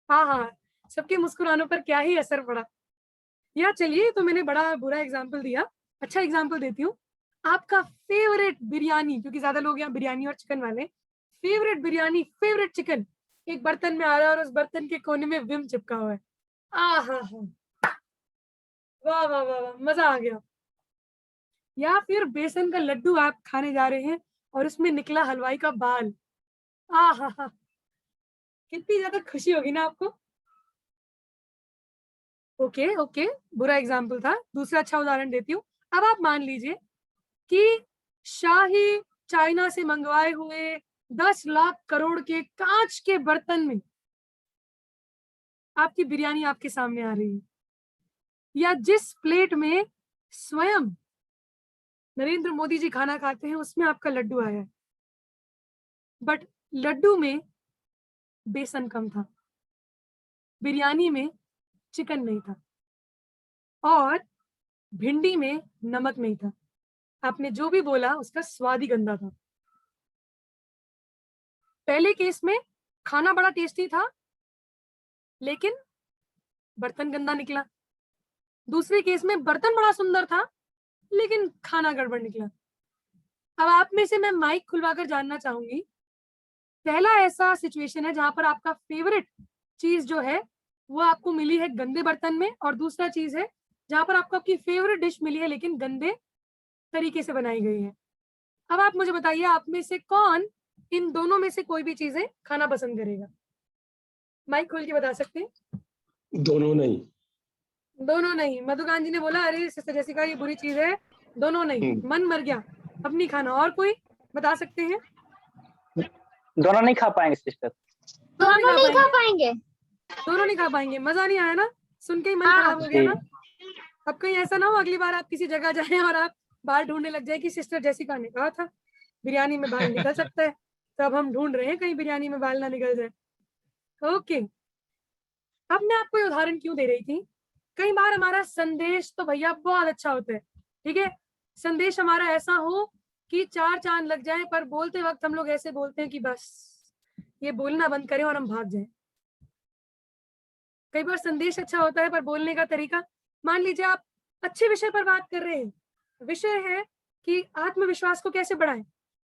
हाँ, सबके मुस्कुरानों पर क्या ही असर पड़ा। या चलिए, तो मैंने बड़ा बुरा एग्जाम्पल दिया, अच्छा एग्जाम्पल देती हूँ। आपका फेवरेट बिरयानी, क्योंकि ज्यादा लोग यहाँ बिरयानी और चिकन वाले, फेवरेट बिरयानी, फेवरेट चिकन एक बर्तन में आ रहा है और उस बर्तन के कोने में विम चिपका हुआ है। आहा, वाह वाह वाह वाह, मजा आ गया। या फिर बेसन का लड्डू आप खाने जा रहे हैं और उसमें निकला हलवाई का बाल, आहा, कितनी ज्यादा खुशी होगी ना आपको। ओके, बुरा एग्जाम्पल था, दूसरा अच्छा उदाहरण देती हूँ। अब आप मान लीजिए कि शाही चाइना से मंगवाए हुए 10 लाख करोड़ के कांच के बर्तन में आपकी बिरयानी आपके सामने आ रही है, या जिस प्लेट में स्वयं नरेंद्र मोदी जी खाना खाते हैं उसमें आपका लड्डू आया है, बट लड्डू में बेसन कम था, बिरयानी में चिकन नहीं था, और भिंडी में नमक नहीं था। आपने जो भी बोला उसका स्वाद ही गंदा था। पहले केस में खाना बड़ा टेस्टी था लेकिन बर्तन गंदा निकला। दूसरे केस में बर्तन बड़ा सुंदर था लेकिन खाना गड़बड़ निकला। अब आप में से मैं माइक खुलवाकर जानना चाहूंगी, पहला ऐसा सिचुएशन है जहां पर आपका फेवरेट चीज जो है वो आपको मिली है गंदे बर्तन में, और दूसरा चीज है जहां पर आपको आपकी फेवरेट डिश मिली है लेकिन गंदे तरीके से बनाई गई है। अब आप मुझे बताइए, आप में से कौन इन दोनों में से कोई भी चीजें खाना पसंद करेगा? माइक खोल के बता सकते हैं। दोनों नहीं। दोनों नहीं, मधुकांत जी ने बोला अरे सिस्टर जेसिका ये बुरी चीज है, दोनों नहीं, मन मर गया, अब नहीं खाना। और कोई बता सकते हैं? दोनों नहीं खा पाएंगे सिस्टर। दोनों नहीं खा पाएंगे। दोनों नहीं खा पाएंगे। मजा नहीं आया ना, सुन के ही मन खराब हो गया ना। अब कहीं ऐसा ना हो अगली बार आप किसी जगह जाएं और आप बाल ढूंढने लग जाए कि सिस्टर जेसिका ने कहा था बिरयानी में बाल निकल सकता है, तो अब हम ढूंढ रहे हैं कहीं बिरयानी में बाल ना निकल जाए। ओके, अब मैं आपको ये उदाहरण क्यों दे रही थी, कई बार हमारा संदेश तो भैया बहुत अच्छा होता है, ठीक है, संदेश हमारा ऐसा हो कि 4 चांद लग जाए, पर बोलते वक्त हम लोग ऐसे बोलते हैं कि बस ये बोलना बंद करें और हम भाग जाएं। कई बार संदेश अच्छा होता है पर बोलने का तरीका, मान लीजिए आप अच्छे विषय पर बात कर रहे हैं, विषय है कि आत्मविश्वास को कैसे बढ़ाएं,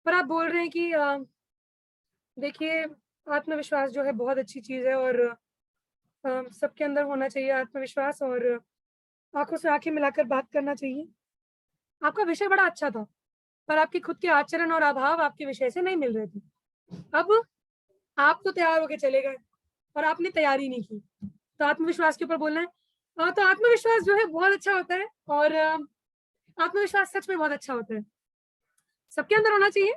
पर आप बोल रहे हैं कि देखिए आत्मविश्वास जो है बहुत अच्छी चीज है और सबके अंदर होना चाहिए आत्मविश्वास, और आंखों से आंखें मिलाकर बात करना चाहिए। आपका विषय बड़ा अच्छा था पर आपके खुद के आचरण और अभाव आपके विषय से नहीं मिल रहे थे। अब आप तो तैयार होके चले गए और आपने तैयारी नहीं की, तो आत्मविश्वास के ऊपर बोलना है। तो आत्मविश्वास जो है बहुत अच्छा होता है, और आत्मविश्वास सच में बहुत अच्छा होता है, सबके अंदर होना चाहिए।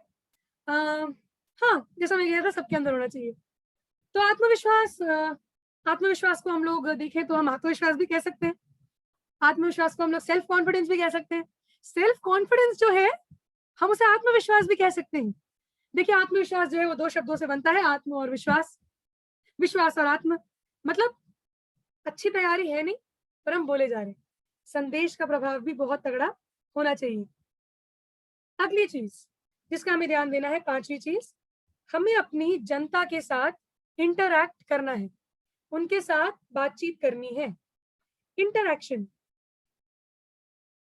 हाँ, जैसा मैं कह था सबके अंदर होना चाहिए। तो आत्मविश्वास को हम लोग देखें तो हम आत्मविश्वास भी कह सकते हैं, आत्मविश्वास को हम लोग सेल्फ कॉन्फिडेंस भी कह सकते हैं, सेल्फ कॉन्फिडेंस जो है हम उसे आत्मविश्वास भी कह सकते हैं। देखिए आत्मविश्वास जो है वो 2 शब्दों से बनता है, आत्म और विश्वास, विश्वास और आत्म, मतलब अच्छी तैयारी है नहीं पर हम बोले जा रहे हैं। संदेश का प्रभाव भी बहुत तगड़ा होना चाहिए। अगली चीज जिसका हमें ध्यान देना है, 5वीं चीज, हमें अपनी जनता के साथ इंटरैक्ट करना है, उनके साथ बातचीत करनी है। इंटरैक्शन,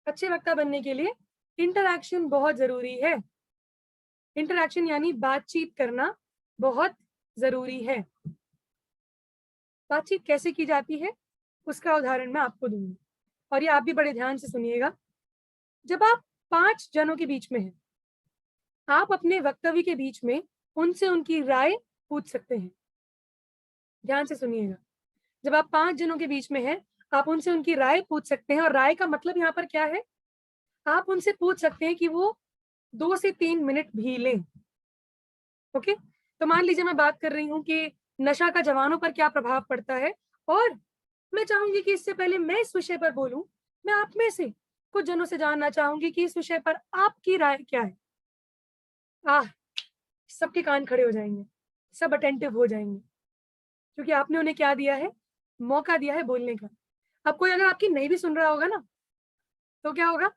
अच्छे वक्ता बनने के लिए इंटरैक्शन बहुत जरूरी है। इंटरैक्शन यानी बातचीत करना बहुत जरूरी है। बातचीत कैसे की जाती है उसका उदाहरण मैं आपको दूंगी। और ये आप भी बड़े ध्यान से सुनिएगा। जब आप 5 जनों के बीच में हैं, आप अपने वक्तव्य के बीच में उनसे उनकी राय पूछ सकते हैं। ध्यान से सुनिएगा। जब आप 5 जनों के बीच में हैं, आप उनसे उनकी राय पूछ सकते हैं, और राय का मतलब यहाँ पर क्या है? आप उनसे पूछ सकते हैं कि वो 2 से 3 मिनट भी लें। ओके? तो मान लीजिए मैं बात कर रही हूँ कि नशा का जवानों पर क्या प्रभाव पड़ता है, और मैं चाहूँगी कि इससे पहले मैं इस विषय पर बोलूँ, मैं आप में से कुछ जनों से जानना चाहूँगी कि इस विषय पर आपकी राय क्या है? सबके कान खड़े हो जाएँगे, सब अटेंटिव हो जाएँगे, क्योंकि आपने उन्हें क्या दिया है? मौका दिया है बोलने का। अब कोई अगर आपकी नहीं भी सुन रहा होगा ना, तो क्या होगा?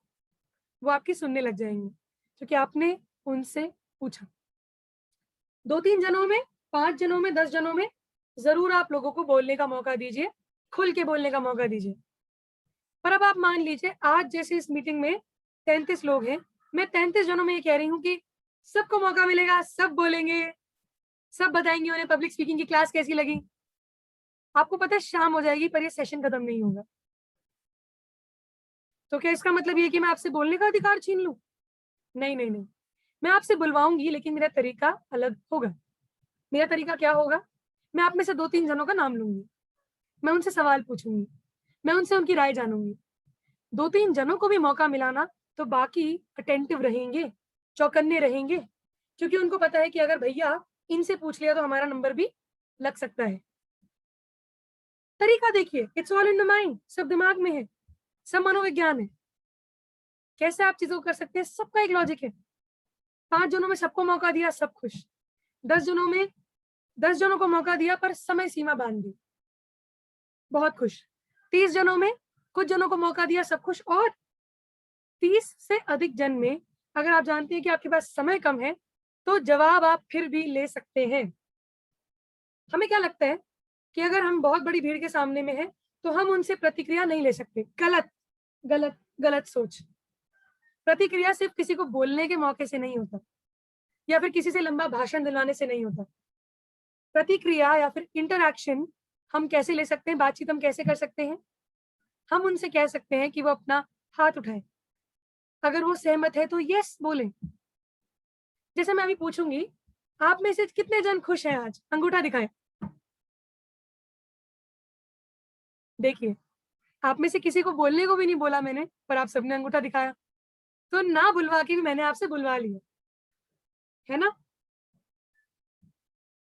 वो आपकी सुनने लग जाएँगे, क्योंकि आपने उनसे पूछा। 2-3 जनों में, 5 जनों में, 10 जनों में ज़रूर आप लोगों को बोलने का मौका दीजिए, खुल के बोलने का मौका दीजिए। पर अब आप मान लीजिए आज जैसे इस मीटिंग में 33 लोग हैं, मैं 33 जनों में ये कह रही हूँ कि सबको मौका मिलेगा, सब बोलेंगे, सब बताएँगे उन्हें पब्लिक स्पीकिंग की क्लास कैसी लगी। आपको पता है शाम हो जाएगी पर ये सेशन खत्म नहीं होगा। तो क्या इसका मतलब ये है कि मैं आपसे बोलने का अधिकार छीन लूँ? नहीं, नहीं, नहीं। मैं आपसे बुलवाऊँगी, लेकिन मेरा तरीका अलग होगा। मेरा तरीका क्या होगा? मैं आप में से 2-3 जनों का नाम लूँगी। मैं उनसे सवाल पूछूँगी। मैं उनसे उनकी राय जानूँगी। 2-3 जनों को भी मौका मिला ना, तो बाकी अटेंटिव रहेंगे, चौकन्ने रहेंगे, क्योंकि उनको पता है कि अगर भैया इनसे पूछ लिया तो हमारा नंबर भी लग सकता है। तरीका देखिए, it's all in the mind, सब दिमाग में है, सब मनोविज्ञान है। कैसे आप चीज़ों को कर सकते हैं? सबका एक लॉजिक है। 5 जनों में सबको मौका दिया, सब खुश। 10 जनों में 10 जनों को मौका दिया पर समय सीमा बाँध दी, बहुत खुश। 30 जनों में कुछ जनों को मौका दिया, सब खुश। और 30 से अधिक जन में अगर आप जानते हैं कि आपके पास समय कम है, तो जवाब आप फिर भी ले सकते हैं। हमें क्या लगता है कि अगर हम बहुत बड़ी भीड़ के सामने में हैं, तो हम उनसे प्रतिक्रिया नहीं ले सकते। गलत, गलत, गलत सोच। प्रतिक्रिया सिर्फ किसी को बोलने के मौके से नहीं होता, या फिर किसी से लंबा भाषण दिलवाने से नहीं होता। प्रतिक्रिया या फिर इंटरैक्शन हम कैसे ले सकते हैं, बातचीत हम कैसे कर सकते हैं? हम उनसे कह सकते हैं कि वो अपना हाथ उठाएँ। अगर वो सहमत है तो येस बोलें। जैसे मैं अभी पूछूँगी, आप में से कितने जन खुश हैं आज? अंगूठा दिखाएँ। देखिए, आप में से किसी को बोलने को भी नहीं बोला मैंने, पर आप सबने अंगूठा दिखाया। तो ना बुलवा के भी मैंने आपसे बुलवा लिया, है ना?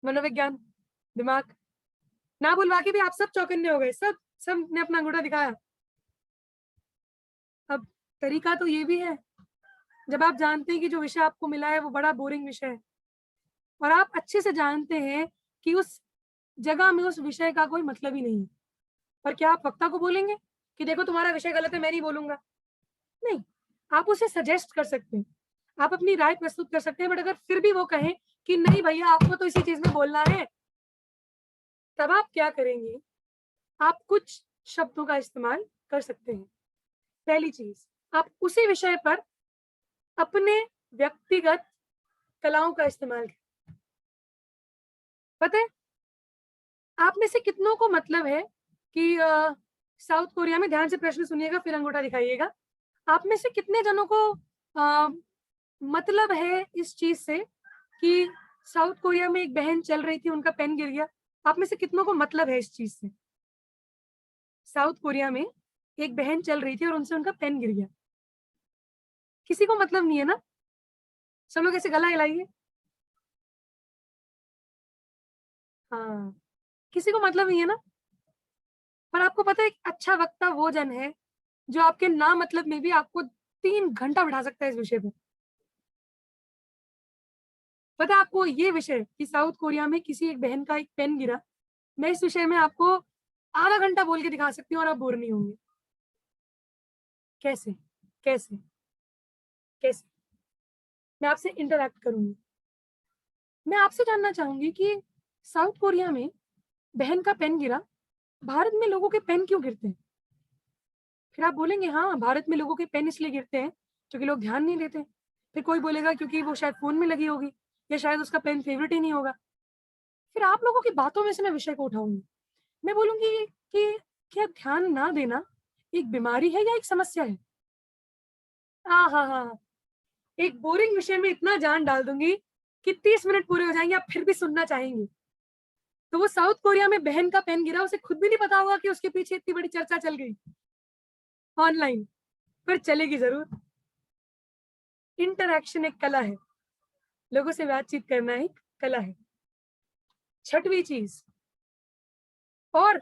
मनोविज्ञान, दिमाग। ना बुलवा के भी आप सब चौकन्ने हो गए, सबने अपना अंगूठा दिखाया। अब तरीका तो ये भी है, जब आप जानते हैं कि जो विषय आपको मिला है वो बड़ा बोरिंग विषय है, और आप अच्छे से जानते हैं कि उस जगह में उस विषय का कोई मतलब ही नहीं है, पर क्या आप वक्ता को बोलेंगे कि देखो तुम्हारा विषय गलत है, मैं नहीं बोलूँगा? नहीं, आप उसे सजेस्ट कर सकते हैं, आप अपनी राय प्रस्तुत कर सकते हैं, बट अगर फिर भी वो कहें कि नहीं भैया आपको तो इसी चीज़ में बोलना है, तब आप क्या करेंगे? आप कुछ शब्दों का इस्तेमाल कर सकते हैं। पहली चीज़, आप उसी विषय पर अपने व्यक्तिगत कलाओं का इस्तेमाल करें। पता है, आप में से कितनों को मतलब है कि साउथ कोरिया में, ध्यान से प्रश्न सुनिएगा फिर अंगूठा दिखाइएगा। आप में से कितने जनों को मतलब है इस चीज़ से कि साउथ कोरिया में एक बहन चल रही थी, उनका पेन गिर गया? आप में से कितनों को मतलब है इस चीज़ से? साउथ कोरिया में एक बहन चल रही थी और उनसे उनका पेन गिर गया। किसी को मतलब नहीं है ना? सब लोग ऐसे गला हिलाइए। हाँ, किसी को मतलब नहीं है ना? पर आपको पता है एक अच्छा वक्ता वो जन है, जो आपके ना मतलब में भी आपको 3 घंटा बिठा सकता है इस विषय पे। पता है आपको ये विषय कि साउथ कोरिया में किसी एक बहन का एक पेन गिरा, मैं इस विषय में आपको आधा घंटा बोल के दिखा सकती हूँ और आप बोर नहीं होंगे। कैसे? कैसे? कैसे? मैं आपसे इंटरैक्ट करूँगी। मैं आपसे जानना चाहूँगी कि साउथ कोरिया में बहन का पेन गिरा, भारत में लोगों के पेन क्यों गिरते हैं? फिर आप बोलेंगे हाँ, भारत में लोगों के पेन इसलिए गिरते हैं क्योंकि लोग ध्यान नहीं देते। फिर कोई बोलेगा क्योंकि वो शायद फ़ोन में लगी होगी, या शायद उसका पेन फ़ेवरेट ही नहीं होगा। फिर आप लोगों की बातों में से मैं विषय को उठाऊँगी। मैं बोलूँगी कि क्या ध्यान ना देना एक बीमारी है या एक समस्या है? हाँ, हाँ, हाँ। एक बोरिंग विषय में इतना जान डाल दूँगी कि 30 मिनट पूरे हो जाएँगे, आप फिर भी सुनना चाहेंगी। तो वो साउथ कोरिया में बहन का पेन गिरा, उसे खुद भी नहीं पता होगा कि उसके पीछे इतनी बड़ी चर्चा चल गई ऑनलाइन, पर चलेगी ज़रूर। इंटरैक्शन एक कला है, लोगों से बातचीत करना एक कला है। छठवीं चीज़, और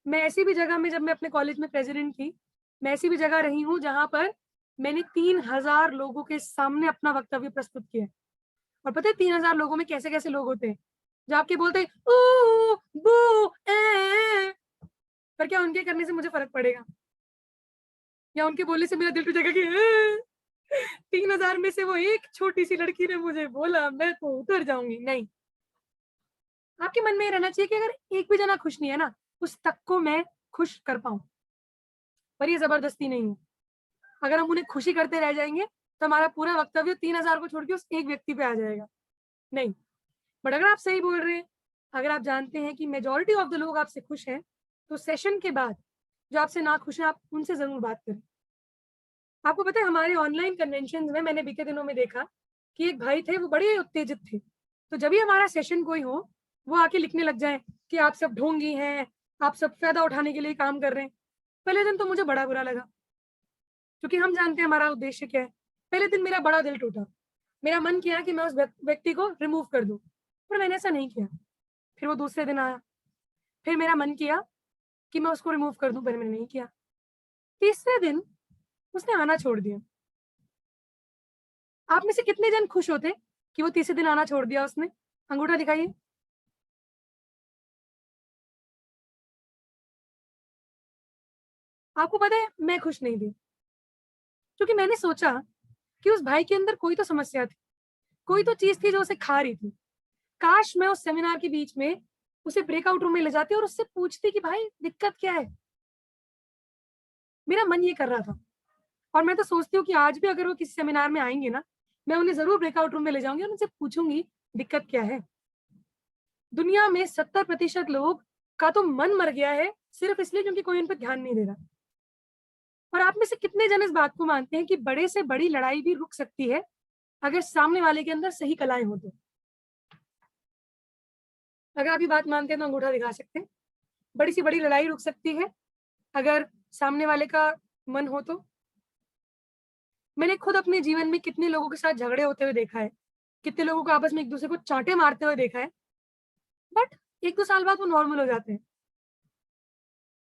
मैं ऐसी भी जगह में, जब मैं अपने कॉलेज में प्रेज़िडेंट थी, मैं ऐसी भी जगह रही हूँ जहाँ पर मैंने 3000 लोगों के सामने अपना वक्तव्य प्रस्तुत किया है। और पता है 3000 लोगों में कैसे-कैसे लोग होते हैं, जो आपके बोलते हैं ऊ, बू, ए, पर क्या उनके करने से मुझे फ़र्क पड़ेगा? या उनके बोलने से मेरा दिल टूटेगा कि 3000 में से वो एक छोटी-सी लड़की ने मुझे बोला, मैं तो उतर जाऊँगी? नहीं। आपके मन में ये रहना चाहिए कि अगर एक भी जना खुश नहीं है ना, उस तक को मैं खुश कर पाऊँ, पर ये ज़बरदस्ती नहीं है। अगर हम उन्हें खुशी करते रह जाएँगे, तो हमारा पूरा वक्तव्य 3000 को छोड़ के उस एक व्यक्ति पे आ जाएगा। नहीं, बट अगर आप सही बोल रहे हैं, अगर आप जानते हैं कि मेजॉरिटी ऑफ द लोग आपसे खुश हैं, तो सेशन के बाद जो आपसे नाखुश हैं, आप उनसे ज़रूर बात करें। आपको पता है हमारे ऑनलाइन कन्वेंशन्स में मैंने बीते दिनों में देखा कि एक भाई थे, वो बड़े उत्तेजित थे। तो जब भी हमारा सेशन कोई हो, वो आके लिखने लग जाएँ कि आप सब ढोंगी हैं, आप सब फ़ायदा उठाने के लिए काम कर रहे हैं। पहले दिन तो मुझे बड़ा बुरा लगा, क्योंकि हम जानते हैं हमारा उद्देश्य क्या है। पहले दिन मेरा बड़ा दिल टूटा। मेरा मन किया कि मैं उस व्यक्ति को रिमूव कर दूँ, पर मैंने ऐसा नहीं किया। फिर वो दूसरे दिन आया, फिर मेरा मन किया कि मैं उसको रिमूव कर दूँ, पर मैंने नहीं किया। तीसरे दिन उसने आना छोड़ दिया। आप में से कितने जन खुश होते कि वो तीसरे दिन आना छोड़ दिया उसने? अंगूठा दिखाइए। आपको पता है मैं खुश नहीं थी, क्योंकि मैंने सोचा कि उस भाई के अंदर कोई तो समस्या थी, कोई तो चीज़ थी जो उसे खा रही थी। काश मैं उस सेमिनार के बीच में उसे ब्रेकआउट रूम में ले जाती और उससे पूछती कि भाई दिक्कत क्या है? मेरा मन ये कर रहा था, और मैं तो सोचती हूँ कि आज भी अगर वो किसी सेमिनार में आएँगे ना, मैं उन्हें ज़रूर ब्रेकआउट रूम में ले जाऊँगी और उनसे पूछूँगी दिक्कत क्या है? दुनिया में 70% लोग का तो मन मर गया है, सिर्फ़ इसलिए क्योंकि कोई उन पे ध्यान नहीं दे रहा। और आप में से कितने जन इस बात को मानते हैं कि बड़े से बड़ी लड़ाई भी रुक सकती है, अगर सामने वाले के अंदर सही कलाएँ हो तो? अगर आप ये बात मानते हैं तो अंगूठा दिखा सकते हैं। बड़ी से बड़ी लड़ाई रुक सकती है, अगर सामने वाले का मन हो तो? मैंने खुद अपने जीवन में कितने लोगों के साथ झगड़े होते हुए देखा है, कितने लोगों को आपस में एक-दूसरे को चाँटे मारते हुए देखा है, बट 1-2 साल बाद वो नॉर्मल हो जाते हैं।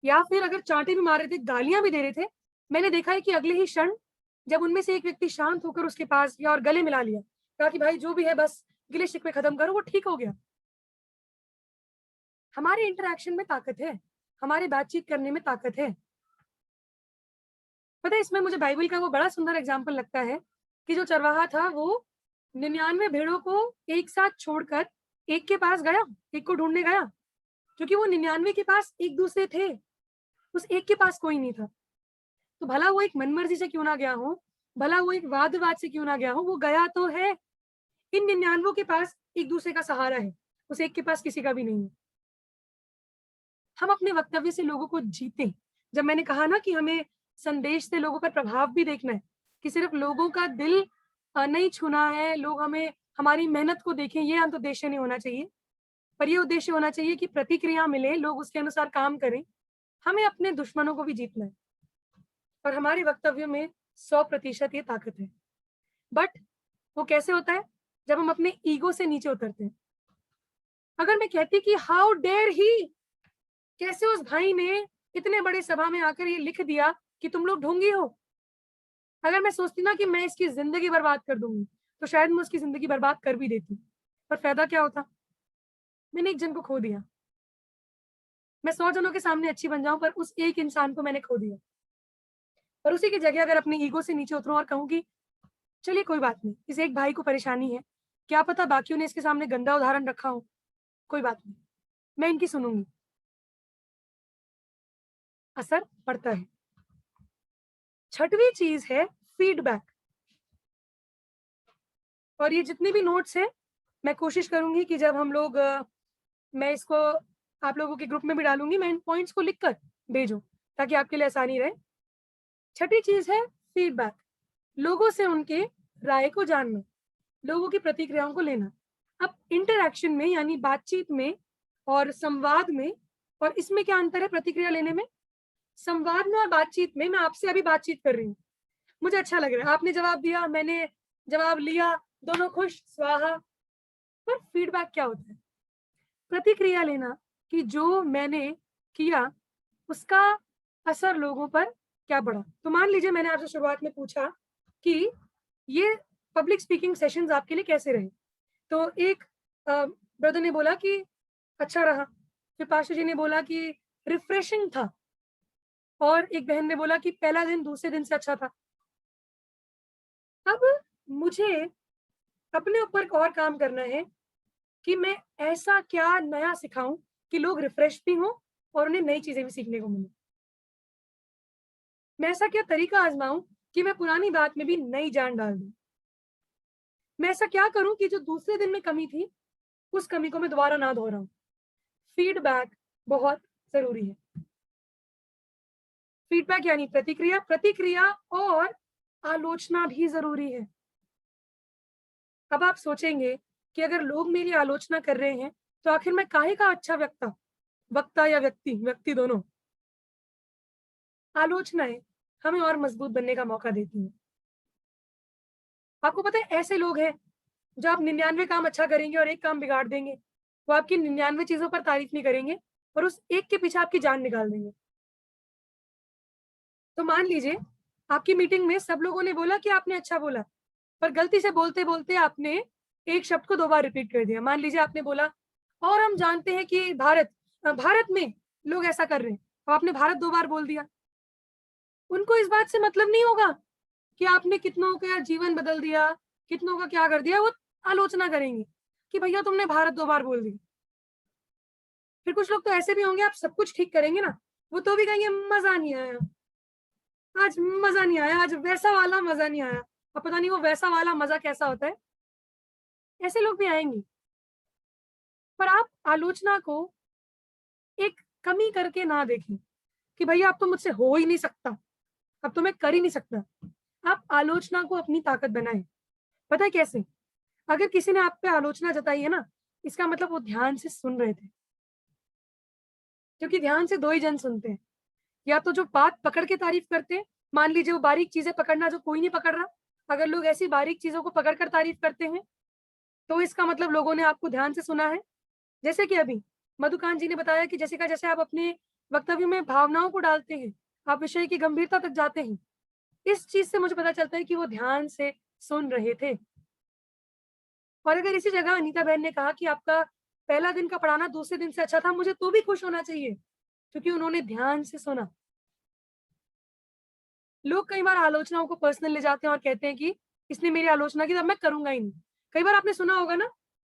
या फिर अगर चाँटे भी मार रहे थे, गालियाँ भी दे रहे थे, मैंने देखा है कि अगले ही क्षण जब उनमें से एक व्यक्ति शांत होकर उसके पास गया और गले मिला लिया, कहा कि भाई जो भी है बस गिले-शिकवे खत्म करो, वो ठीक हो गया। हमारे इंटरैक्शन में ताकत है, हमारे बातचीत करने में ताकत है। पता है इसमें मुझे बाइबल का वो बड़ा सुंदर एग्ज़ाम्पल लगता है कि जो चरवाहा था वो 99 भेड़ों को एक साथ छोड़कर एक के पास गया, एक को ढूँढने गया, क्योंकि वो 99 के पास एक-दूसरे थे, उस एक के पास कोई नहीं था। तो भला वो एक मनमर्ज़ी से क्यों ना गया हो, भला वो एक वाद-विवाद से क्यों ना गया हो, वो गया तो है। इन 99 के पास एक-दूसरे का सहारा है, उस एक के पास किसी का भी नहीं है। हम अपने वक्तव्य से लोगों को जीतें। जब मैंने कहा ना कि हमें संदेश से लोगों पर प्रभाव भी देखना है, कि सिर्फ़ लोगों का दिल नहीं छूना है, लोग हमें हमारी मेहनत को देखें, ये अंत उद्देश्य नहीं होना चाहिए। पर ये उद्देश्य होना चाहिए कि प्रतिक्रिया मिले, लोग उसके अनुसार काम करें। हमें अपने दुश्मनों को भी जीतना है, और हमारे वक्तव्यों में 100% ये ताकत है। बट वो कैसे होता है? जब हम अपने ईगो से नीचे उतरते हैं। अगर मैं कहती कि हाउ डेयर ही, कैसे उस भाई ने इतने बड़े सभा में आकर ये लिख दिया कि तुम लोग ढोंगी हो। अगर मैं सोचती ना कि मैं इसकी ज़िंदगी बर्बाद कर दूँगी, तो शायद मैं उसकी ज़िंदगी बर्बाद कर भी देती। पर फ़ायदा क्या होता? मैंने एक जन को खो दिया। मैं 100 जनों के सामने अच्छी बन जाऊँ, पर उस एक इंसान को मैंने खो दिया। और उसी की जगह अगर अपनी ईगो से नीचे उतरूँ और कहूँ कि चलिए कोई बात नहीं, इस एक भाई को परेशानी है, क्या पता बाकियों ने इसके सामने गंदा उदाहरण रखा हो, कोई बात नहीं, मैं इनकी सुनूँगी। असर पड़ता है। छठवीं चीज़ है फीडबैक। और ये जितने भी नोट्स हैं, मैं कोशिश करूँगी कि जब हम लोग मैं इसको आप लोगों के ग्रुप में भी डालूँगी, मैं इन पॉइंट्स को लिख कर भेजूँ, ताकि आपके लिए आसानी रहे। छठी चीज है फीडबैक, लोगों से उनके राय को जानना, लोगों की प्रतिक्रियाओं को लेना। अब इंटरैक्शन में यानी बातचीत में और संवाद में, और इसमें क्या अंतर है प्रतिक्रिया लेने में? संवाद में और बातचीत में मैं आपसे अभी बातचीत कर रही हूँ, मुझे अच्छा लग रहा है, आपने जवाब दिया, मैंने जवाब लिया, दोनों खुश, स्वाहा। पर फीडबैक क्या होता है? प्रतिक्रिया लेना कि जो मैंने किया उसका असर लोगों पर क्या पड़ा। तो मान लीजिए मैंने आपसे शुरुआत में पूछा कि ये पब्लिक स्पीकिंग सेशंस आपके लिए कैसे रहे, तो एक ब्रदर ने बोला कि अच्छा रहा, फिर पाशा जी ने बोला कि रिफ्रेशिंग था, और एक बहन ने बोला कि पहला दिन दूसरे दिन से अच्छा था। अब मुझे अपने ऊपर और काम करना है कि मैं ऐसा क्या नया सिखाऊं कि लोग रिफ्रेश भी हों और उन्हें नई चीजें भी सीखने को मिले। मैं ऐसा क्या तरीका आजमाऊं कि मैं पुरानी बात में भी नई जान डाल दूं। मैं ऐसा क्या करूं कि जो दूसरे दिन में कमी थी उस कमी को मैं दोबारा ना दोहराऊं। फीडबैक बहुत जरूरी है। फीडबैक यानी प्रतिक्रिया, प्रतिक्रिया और आलोचना भी जरूरी है। अब आप सोचेंगे कि अगर लोग मेरी आलोचना कर रहे हैं तो आखिर मैं काहे का अच्छा वक्ता, वक्ता या व्यक्ति, व्यक्ति दोनों। आलोचनाएं हमें और मजबूत बनने का मौका देती हैं। आपको पता है ऐसे लोग हैं जो आप 99 काम अच्छा करेंगे और एक काम बिगाड़ देंगे, वो आपकी 99 चीजों पर तारीफ नहीं करेंगे और उस एक के पीछे आपकी जान निकाल देंगे। तो मान लीजिए आपकी मीटिंग में सब लोगों ने बोला कि आपने अच्छा बोला, पर गलती से बोलते बोलते आपने एक शब्द को 2 बार रिपीट कर दिया। मान लीजिए आपने बोला और हम जानते हैं कि भारत में लोग ऐसा कर रहे हैं, और आपने भारत 2 बार बोल दिया। उनको इस बात से मतलब नहीं होगा कि आपने कितनों का जीवन बदल दिया, कितनों का क्या कर दिया। वो आलोचना करेंगे कि भैया तुमने भारत 2 बार बोल दी। फिर कुछ लोग तो ऐसे भी होंगे, आप सब कुछ ठीक करेंगे ना, वो तो भी कहेंगे मजा नहीं आया, आज मजा नहीं आया, आज वैसा वाला मजा नहीं आया। अब पता नहीं वो वैसा वाला मजा कैसा होता है। ऐसे लोग भी आएंगे। पर आप आलोचना को एक कमी करके ना देखें कि भैया अब तो मुझसे हो ही नहीं सकता, अब तो मैं कर ही नहीं सकता। आप आलोचना को अपनी ताकत बनाएं। पता है कैसे? अगर किसी ने आप पे आलोचना जताई है ना, इसका मतलब वो ध्यान से सुन रहे थे, क्योंकि ध्यान से 2 ही जन सुनते हैं। या तो जो बात पकड़ के तारीफ करते हैं, मान लीजिए वो बारीक चीजें पकड़ना जो कोई नहीं पकड़ रहा, अगर लोग ऐसी बारीक चीजों को पकड़ कर तारीफ करते हैं तो इसका मतलब लोगों ने आपको ध्यान से सुना है। जैसे कि अभी मधुकांत जी ने बताया कि जैसे जैसे आप अपने वक्तव्य में भावनाओं को डालते हैं, आप विषय की गंभीरता तक जाते हैं, इस चीज से मुझे पता चलता है कि वो ध्यान से सुन रहे थे। और अगर इसी जगह अनीता बहन ने कहा कि आपका पहला दिन का पढ़ाना दूसरे दिन से अच्छा था, मुझे तो भी खुश होना चाहिए क्योंकि उन्होंने ध्यान से सुना। लोग कई बार आलोचनाओं को पर्सनल ले जाते हैं और कहते हैं कि इसने मेरी आलोचना की तो अब मैं करूंगा ही नहीं। कई बार आपने सुना होगा ना,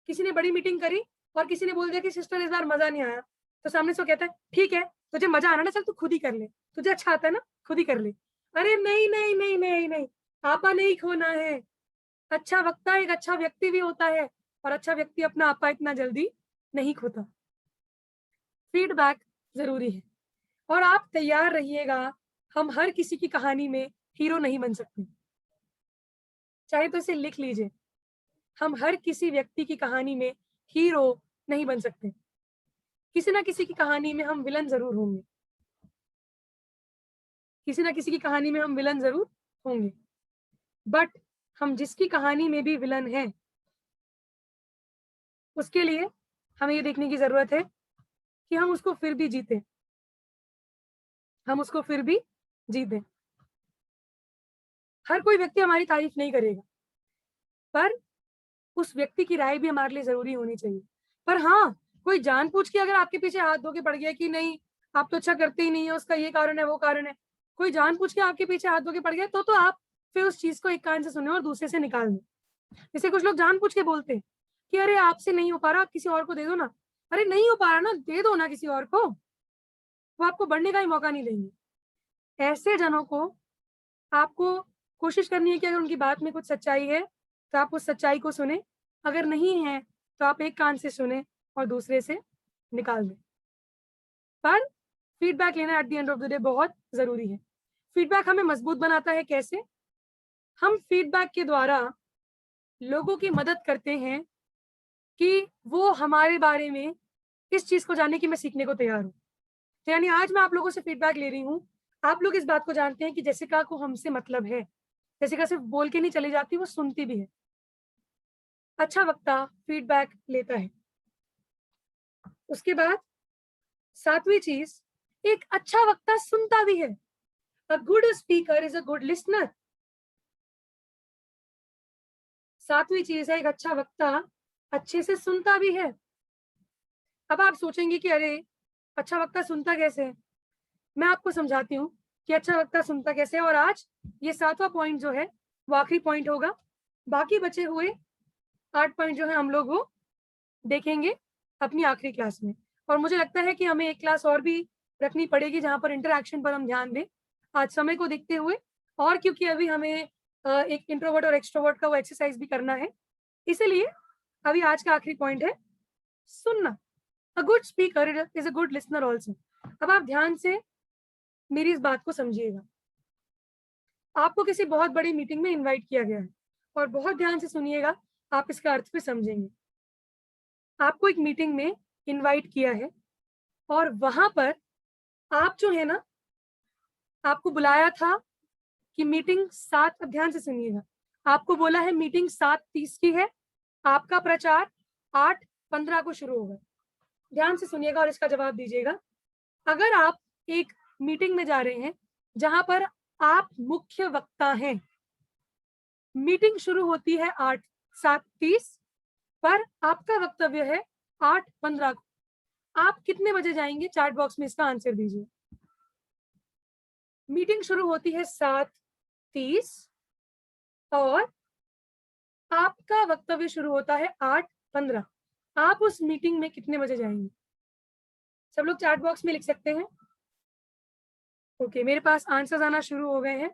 किसी ने बड़ी मीटिंग करी और किसी ने बोल दिया कि सिस्टर इस बार मजा नहीं आया, तो सामने से वो कहता है ठीक है तुझे मजा आना ना, चल तू खुद ही कर ले, तुझे अच्छा आता है ना खुद ही कर ले। अरे नहीं नहीं नहीं नहीं नहीं, आपा नहीं खोना है। अच्छा वक्ता एक अच्छा व्यक्ति भी होता है, और अच्छा व्यक्ति अपना आपा इतना जल्दी नहीं खोता। फीडबैक जरूरी है और आप तैयार रहिएगा। हम हर किसी की कहानी में हीरो नहीं बन सकते, चाहे तो इसे लिख लीजिए। हम हर किसी व्यक्ति की कहानी में हीरो नहीं बन सकते, किसी ना किसी की कहानी में हम विलन जरूर होंगे, किसी ना किसी की कहानी में हम विलन जरूर होंगे। बट हम जिसकी कहानी में भी विलन है उसके लिए हमें ये देखने की जरूरत है कि हम उसको फिर भी जीते, हम उसको फिर भी जीते। हर कोई व्यक्ति हमारी तारीफ नहीं करेगा, पर उस व्यक्ति की राय भी हमारे लिए जरूरी होनी चाहिए। पर हाँ, कोई जानबूझ के अगर आपके पीछे हाथ धो के पड़ गया कि नहीं आप तो अच्छा करते ही नहीं है, उसका ये कारण है वो कारण है, कोई जानबूझ के आपके पीछे हाथ धो के पड़ गया, तो आप फिर उस चीज को एक कान से सुने और दूसरे से निकाल दें। जैसे कुछ लोग जानबूझ के बोलते हैं कि अरे आपसे नहीं हो पा रहा, आप किसी और को दे दो ना। अरे नहीं हो पा रहा ना, दे दो ना किसी और को, वो आपको बढ़ने का ही मौका नहीं देंगे। ऐसे जनों को आपको कोशिश करनी है कि अगर उनकी बात में कुछ सच्चाई है तो आप उस सच्चाई को सुने, अगर नहीं है तो आप एक कान से सुने और दूसरे से निकाल दें। पर फीडबैक लेना at the end of the day बहुत जरूरी है। फीडबैक हमें मजबूत बनाता है। कैसे? हम फीडबैक के द्वारा लोगों की मदद करते हैं कि वो हमारे बारे में इस चीज को जानने की मैं सीखने को तैयार हूँ। तो यानी आज मैं आप लोगों से फीडबैक ले रही हूँ। आप लोग इस बात को जानते हैं कि जेसिका को हमसे मतलब है। जेसिका सिर्फ बोल के नहीं चली जाती, वो सुनती भी है। अच्छा वक्ता फीडबैक लेता है। उसके बाद 7वीं चीज, एक अच्छा वक्ता सुनता भी है। A good speaker is a good listener. 7वीं चीज है, एक अच्छा वक्ता अच्छे से सुनता भी है। अब आप सोचेंगे कि अरे अच्छा वक्ता सुनता कैसे है? मैं आपको समझाती हूँ कि अच्छा वक्ता सुनता कैसे है। और आज ये 7वां पॉइंट जो है वो आखिरी पॉइंट होगा। बाकी बचे हुए 8 पॉइंट जो है हम लोग वो देखेंगे अपनी आखिरी क्लास में। और मुझे लगता है कि हमें एक क्लास और भी रखनी पड़ेगी जहां पर इंटरैक्शन पर हम ध्यान दें, आज समय को देखते हुए। और क्योंकि अभी हमें एक इंट्रोवर्ट और एक्सट्रोवर्ट का वो एक्सरसाइज भी करना है, इसीलिए अभी आज का आखिरी पॉइंट है सुनना। अ good speaker is a good listener also. अब आप ध्यान से मेरी इस बात को समझिएगा। आपको किसी बहुत बड़ी मीटिंग में इनवाइट किया गया है, और बहुत ध्यान से सुनिएगा, आप इसका अर्थ भी समझेंगे। आपको एक मीटिंग में इनवाइट किया है और वहां पर आप जो है ना, आपको बुलाया था कि मीटिंग 7, ध्यान से सुनिएगा, आपको बोला है मीटिंग 7:30 की है, आपका प्रचार 8:15 को शुरू होगा। ध्यान से सुनिएगा और इसका जवाब दीजिएगा। अगर आप एक मीटिंग में जा रहे हैं जहां पर आप मुख्य वक्ता हैं, मीटिंग शुरू होती है 7:30 पर, आपका वक्तव्य है 8:15 को, आप कितने बजे जाएंगे? चैट बॉक्स में इसका आंसर दीजिए। मीटिंग शुरू होती है 7:30 और आपका वक्तव्य शुरू होता है 8:15। आप उस मीटिंग में कितने बजे जाएंगे? सब लोग चैट बॉक्स में लिख सकते हैं। ओके, मेरे पास आंसर्स आना शुरू हो गए हैं।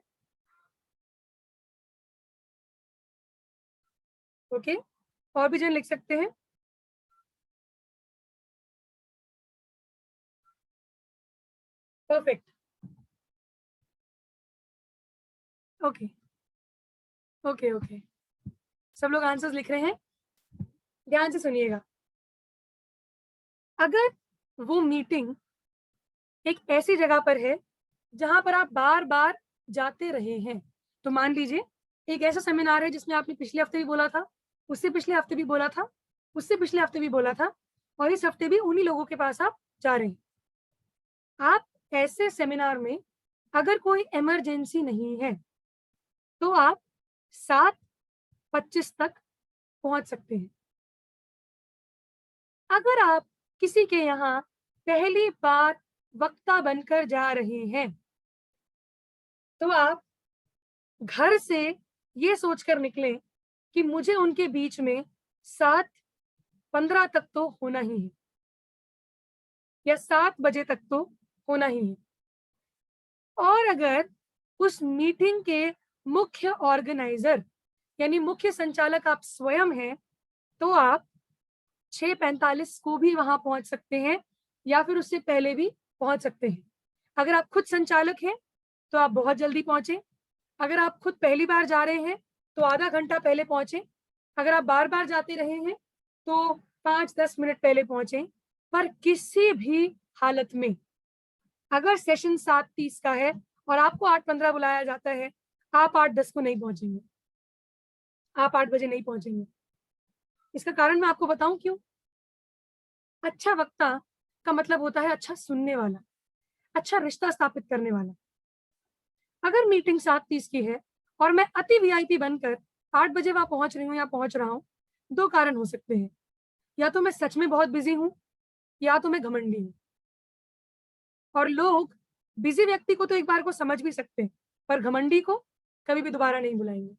ओके, और भी जन लिख सकते हैं। परफेक्ट। ओके ओके ओके, सब लोग आंसर्स लिख रहे हैं। ध्यान से सुनिएगा। अगर वो मीटिंग एक ऐसी जगह पर है जहां पर आप बार बार जाते रहे हैं, तो मान लीजिए एक ऐसा सेमिनार है जिसमें आपने पिछले हफ्ते भी बोला था, उससे पिछले हफ्ते भी बोला था, उससे पिछले हफ्ते भी बोला था, और इस हफ्ते भी उन्हीं लोगों के पास आप जा रहे हैं। आप ऐसे सेमिनार में अगर कोई इमरजेंसी नहीं है तो आप 7:25 तक पहुंच सकते हैं। अगर आप किसी के यहाँ पहली बार वक्ता बनकर जा रहे हैं तो आप घर से ये सोचकर निकलें कि मुझे उनके बीच में 7:15 तक तो होना ही है, या 7 बजे तक तो होना ही है। और अगर उस मीटिंग के मुख्य ऑर्गेनाइजर यानी मुख्य संचालक आप स्वयं हैं, तो आप 6:45 को भी वहां पहुंच सकते हैं, या फिर उससे पहले भी पहुंच सकते हैं। अगर आप खुद संचालक हैं तो आप बहुत जल्दी पहुंचे। अगर आप खुद पहली बार जा रहे हैं तो आधा घंटा पहले पहुंचे। अगर आप बार बार जाते रहे हैं तो 5-10 मिनट पहले पहुंचे। पर किसी भी हालत में अगर सेशन 7:30 का है और आपको 8:15 बुलाया जाता है, आप 8:10 को नहीं पहुंचेंगे, आप 8 बजे नहीं पहुंचेंगे। इसका कारण मैं आपको बताऊं क्यों। अच्छा वक्ता का मतलब होता है अच्छा सुनने वाला, अच्छा रिश्ता स्थापित करने वाला। अगर मीटिंग 7:30 की है और मैं अति वीआईपी बनकर 8 बजे वहां पहुंच रही हूँ या पहुंच रहा हूँ, 2 कारण हो सकते हैं। या तो मैं सच में बहुत बिजी हूँ, या तो मैं घमंडी हूँ। और लोग बिजी व्यक्ति को तो एक बार को समझ भी सकते हैं, पर घमंडी को कभी भी दोबारा नहीं बुलाएंगे।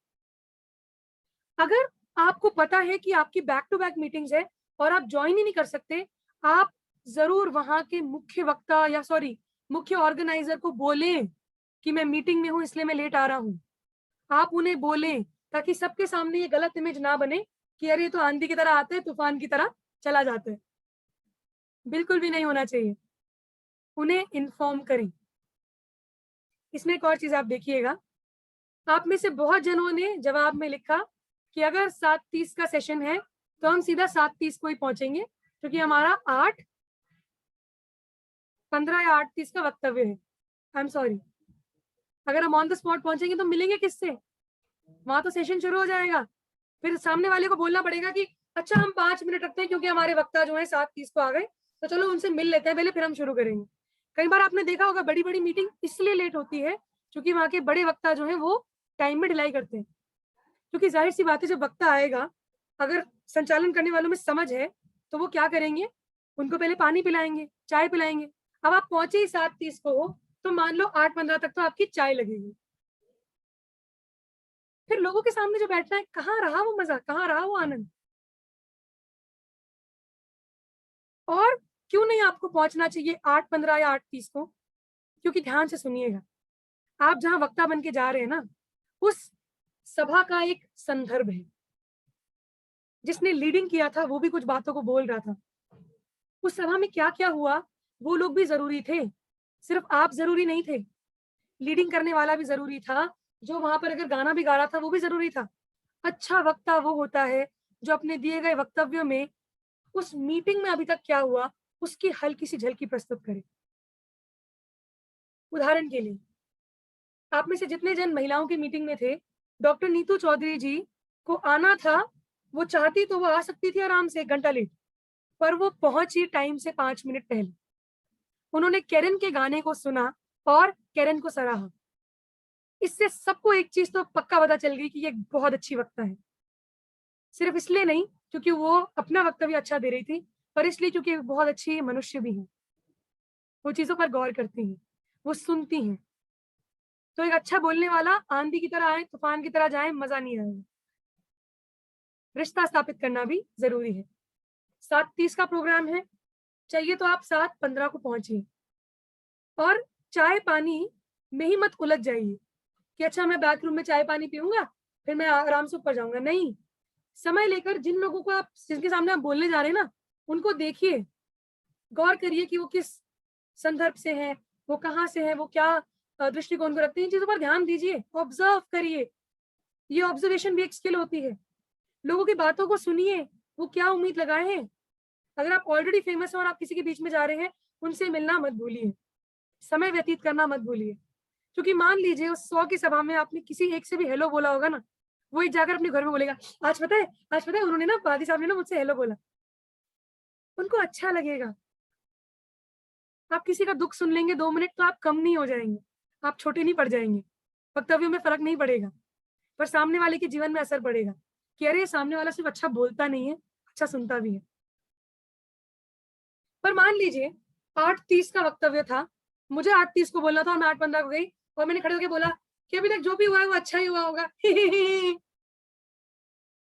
अगर आपको पता है कि आपकी बैक टू बैक मीटिंग्स है और आप ज्वाइन ही नहीं कर सकते, आप जरूर वहां के मुख्य वक्ता या मुख्य ऑर्गेनाइजर को बोलें कि मैं मीटिंग में हूं इसलिए मैं लेट आ रहा हूं। आप उन्हें बोलें ताकि सबके सामने ये गलत इमेज ना बने कि अरे तो आंधी की तरह आता है, तूफान की तरह चला जाता है। बिल्कुल भी नहीं होना चाहिए। उन्हें इन्फॉर्म करें। इसमें एक और चीज आप देखिएगा, आप में से बहुत जनों ने जवाब में लिखा कि अगर 7:30 का सेशन है तो हम सीधा 7:30 को ही पहुंचेंगे, क्योंकि हमारा 8:15 या 8:30 का वक्तव्य है। आई एम सॉरी, अगर हम ऑन द स्पॉट पहुंचेंगे तो मिलेंगे किससे? वहां तो सेशन शुरू हो जाएगा, फिर सामने वाले को बोलना पड़ेगा कि अच्छा हम 5 मिनट रखते हैं क्योंकि हमारे वक्ता जो है 7:30 को आ गए, तो चलो उनसे मिल लेते हैं पहले, फिर हम शुरू करेंगे। कई बार आपने देखा होगा बड़ी बड़ी मीटिंग इसलिए लेट होती है क्योंकि वहां के बड़े वक्ता जो है वो टाइम में डिलाई करते हैं, क्योंकि जाहिर सी बात है जब वक्ता आएगा, अगर संचालन करने वालों में समझ है तो वो क्या करेंगे, उनको पहले पानी पिलाएंगे, चाय पिलाएंगे। अब आप पहुंचे ही 7:30 को हो तो मान लो 8:15 तक तो आपकी चाय लगेगी। फिर लोगों के सामने जो बैठना है, कहाँ रहा वो मजा, कहाँ रहा वो आनंद? और क्यों नहीं आपको पहुंचना चाहिए 8:15 या 8:30 को? क्योंकि ध्यान से सुनिएगा, आप जहां वक्ता बन के जा रहे हैं ना, उस सभा का एक संदर्भ है। जिसने लीडिंग किया था वो भी कुछ बातों को बोल रहा था। उस सभा में क्या क्या हुआ, वो लोग भी जरूरी थे, सिर्फ आप जरूरी नहीं थे। लीडिंग करने वाला भी जरूरी था, जो वहां पर अगर गाना भी गा रहा था वो भी जरूरी था। अच्छा वक्ता वो होता है जो अपने दिए गए वक्तव्य में उस मीटिंग में अभी तक क्या हुआ उसकी हल्की सी झलकी प्रस्तुत करे। उदाहरण के लिए, आप में से जितने जन महिलाओं की मीटिंग में थे, डॉक्टर नीतू चौधरी जी को आना था, वो चाहती तो वो आ सकती थी आराम से 1 घंटा लेट, पर वो पहुंची टाइम से 5 मिनट पहले। उन्होंने कैरन के गाने को सुना और कैरन को सराहा। इससे सबको एक चीज तो पक्का पता चल गई कि ये बहुत अच्छी वक्ता है। सिर्फ इसलिए नहीं क्योंकि वो अपना वक्तव्य अच्छा दे रही थी, पर इसलिए क्योंकि बहुत अच्छी मनुष्य भी है, वो चीजों पर गौर करती हैं, वो सुनती हैं। तो एक अच्छा बोलने वाला आंधी की तरह आए, तूफान की तरह जाए, मजा नहीं आएगा। रिश्ता स्थापित करना भी जरूरी है। 7:30 का प्रोग्राम है, चाहिए तो आप 7:15 को पहुंचिए। और चाय पानी में ही मत उलझ जाइए कि अच्छा मैं बैक रूम में चाय पानी पीऊंगा फिर मैं आराम से ऊपर जाऊंगा। नहीं, समय लेकर जिन लोगों को आप, जिनके सामने आप बोलने जा रहे हैं ना, उनको देखिए, गौर करिए कि वो किस संदर्भ से है, वो कहाँ से है, वो क्या दृष्टिकोण को रखते हैं। इन चीजों पर ध्यान दीजिए, ऑब्जर्व करिए। ये ऑब्जर्वेशन भी एक स्किल होती है। लोगों की बातों को सुनिए, वो क्या उम्मीद लगाए हैं। अगर आप ऑलरेडी फेमस हैं और आप किसी के बीच में जा रहे हैं, उनसे मिलना मत भूलिए, समय व्यतीत करना मत भूलिए। क्योंकि मान लीजिए उस 100 की सभा में आपने किसी एक से भी हेलो बोला होगा ना, वो एक जाकर अपने घर में बोलेगा, आज पता है उन्होंने ना, पादी साहब ने ना मुझसे हेलो बोला। उनको अच्छा लगेगा। आप किसी का दुख सुन लेंगे 2 मिनट तो आप कम नहीं हो जाएंगे, आप छोटे नहीं पड़ जाएंगे, वक्तव्यों में फर्क नहीं पड़ेगा, पर सामने वाले के जीवन में असर पड़ेगा कि अरे सामने वाला सिर्फ अच्छा बोलता नहीं है, अच्छा सुनता भी है। पर मान लीजिए 8:30 का वक्तव्य था, मुझे 8:30 को बोलना था और मैं 8:15 को गई और मैंने खड़े होकर बोला कि अभी तक जो भी हुआ है वो अच्छा ही हुआ होगा।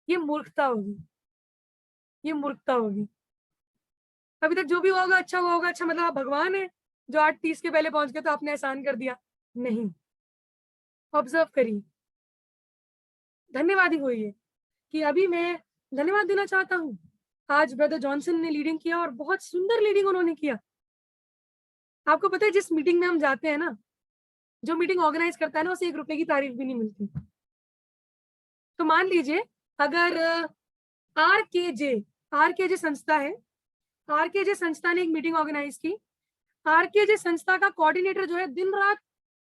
ये मूर्खता होगी, ये मूर्खता होगी। अभी तक जो भी हुआ होगा अच्छा हुआ होगा, अच्छा मतलब आप भगवान है जो 8:30 के पहले पहुंच गए तो आपने एहसान कर दिया? नहीं, ऑब्जर्व करिए, धन्यवादी होइए कि अभी मैं धन्यवाद देना चाहता हूँ। आज ब्रदर जॉनसन ने लीडिंग किया और बहुत सुंदर लीडिंग उन्होंने किया। आपको पता है जिस मीटिंग में हम जाते हैं ना, जो मीटिंग ऑर्गेनाइज करता है ना, उसे 1 रुपए की तारीफ भी नहीं मिलती। तो मान लीजिए अगर आरकेजे आरकेजे संस्था है, आरकेजे संस्था ने एक मीटिंग ऑर्गेनाइज की, आरकेजे संस्था का कोऑर्डिनेटर जो है दिन रात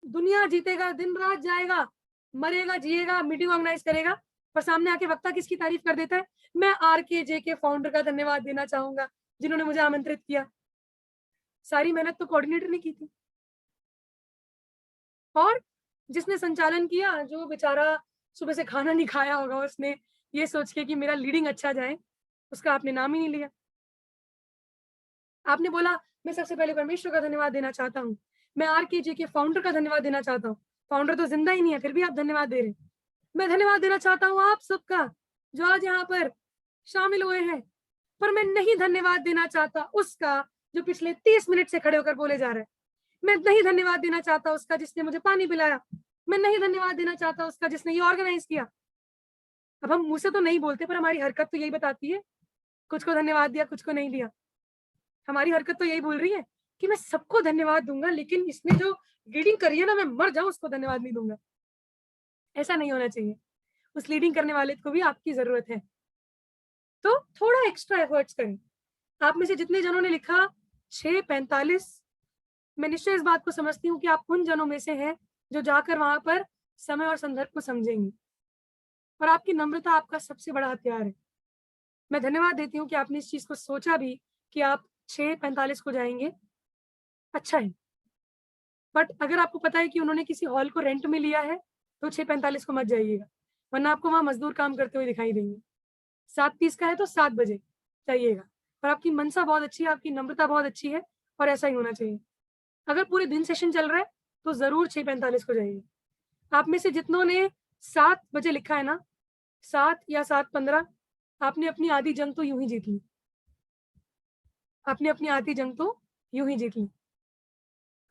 दुनिया जीतेगा, दिन रात जाएगा, मरेगा जिएगा, मीटिंग ऑर्गेनाइज करेगा, पर सामने आके वक्ता किसकी तारीफ कर देता है? मैं आरकेजे के फाउंडर का धन्यवाद देना चाहूंगा जिन्होंने मुझे आमंत्रित किया। सारी मेहनत तो कोऑर्डिनेटर ने की थी। और जिसने संचालन किया, जो बेचारा सुबह से खाना नहीं खाया होगा उसने ये सोच के कि मेरा लीडिंग अच्छा जाए, उसका आपने नाम ही नहीं लिया। आपने बोला मैं सबसे पहले परमेश्वर का धन्यवाद देना चाहता हूँ, मैं आरकेजे के फाउंडर का धन्यवाद देना चाहता हूँ। फाउंडर तो जिंदा ही नहीं है, फिर भी आप धन्यवाद दे रहे हैं। मैं धन्यवाद देना चाहता हूँ आप सबका जो आज यहाँ पर शामिल हुए हैं, पर मैं नहीं धन्यवाद देना चाहता उसका जो पिछले 30 मिनट से खड़े होकर बोले जा रहे हैं। मैं नहीं धन्यवाद देना चाहता उसका जिसने मुझे पानी पिलाया। मैं नहीं धन्यवाद देना चाहता उसका जिसने ये ऑर्गेनाइज किया। अब हम मुंह से तो नहीं बोलते, पर हमारी हरकत तो यही बताती है, कुछ को धन्यवाद दिया, कुछ को नहीं दिया। हमारी हरकत तो यही बोल रही है कि मैं सबको धन्यवाद दूंगा, लेकिन इसने जो लीडिंग करी है ना, मैं मर जाऊं उसको धन्यवाद नहीं दूंगा। ऐसा नहीं होना चाहिए। उस लीडिंग करने वाले को भी आपकी जरूरत है, तो थोड़ा एक्स्ट्रा एफर्ट्स करें। आप में से जितने जनों ने लिखा 6:45, मैं निश्चय इस बात को समझती हूँ कि आप उन जनों में से हैं जो जाकर वहां पर समय और संदर्भ को समझेंगे, और आपकी नम्रता आपका सबसे बड़ा हथियार है। मैं धन्यवाद देती हूँ कि आपने इस चीज को सोचा भी कि आप 6:45 को जाएंगे, अच्छा है। बट अगर आपको पता है कि उन्होंने किसी हॉल को रेंट में लिया है तो 6:45 को मत जाइएगा, वरना आपको वहां मजदूर काम करते हुए दिखाई देंगे। 7:30 का है तो 7 बजे जाइएगा। पर आपकी मनसा बहुत अच्छी है, आपकी नम्रता बहुत अच्छी है, और ऐसा ही होना चाहिए। अगर पूरे दिन सेशन चल रहा है तो जरूर 6:45 को जाइए। आप में से जितनों ने 7 बजे लिखा है ना, 7 या 7:15, आपने अपनी आधी जंग तो यूं ही जीत ली। आपने अपनी आधी जंग तो यूं ही जीत ली।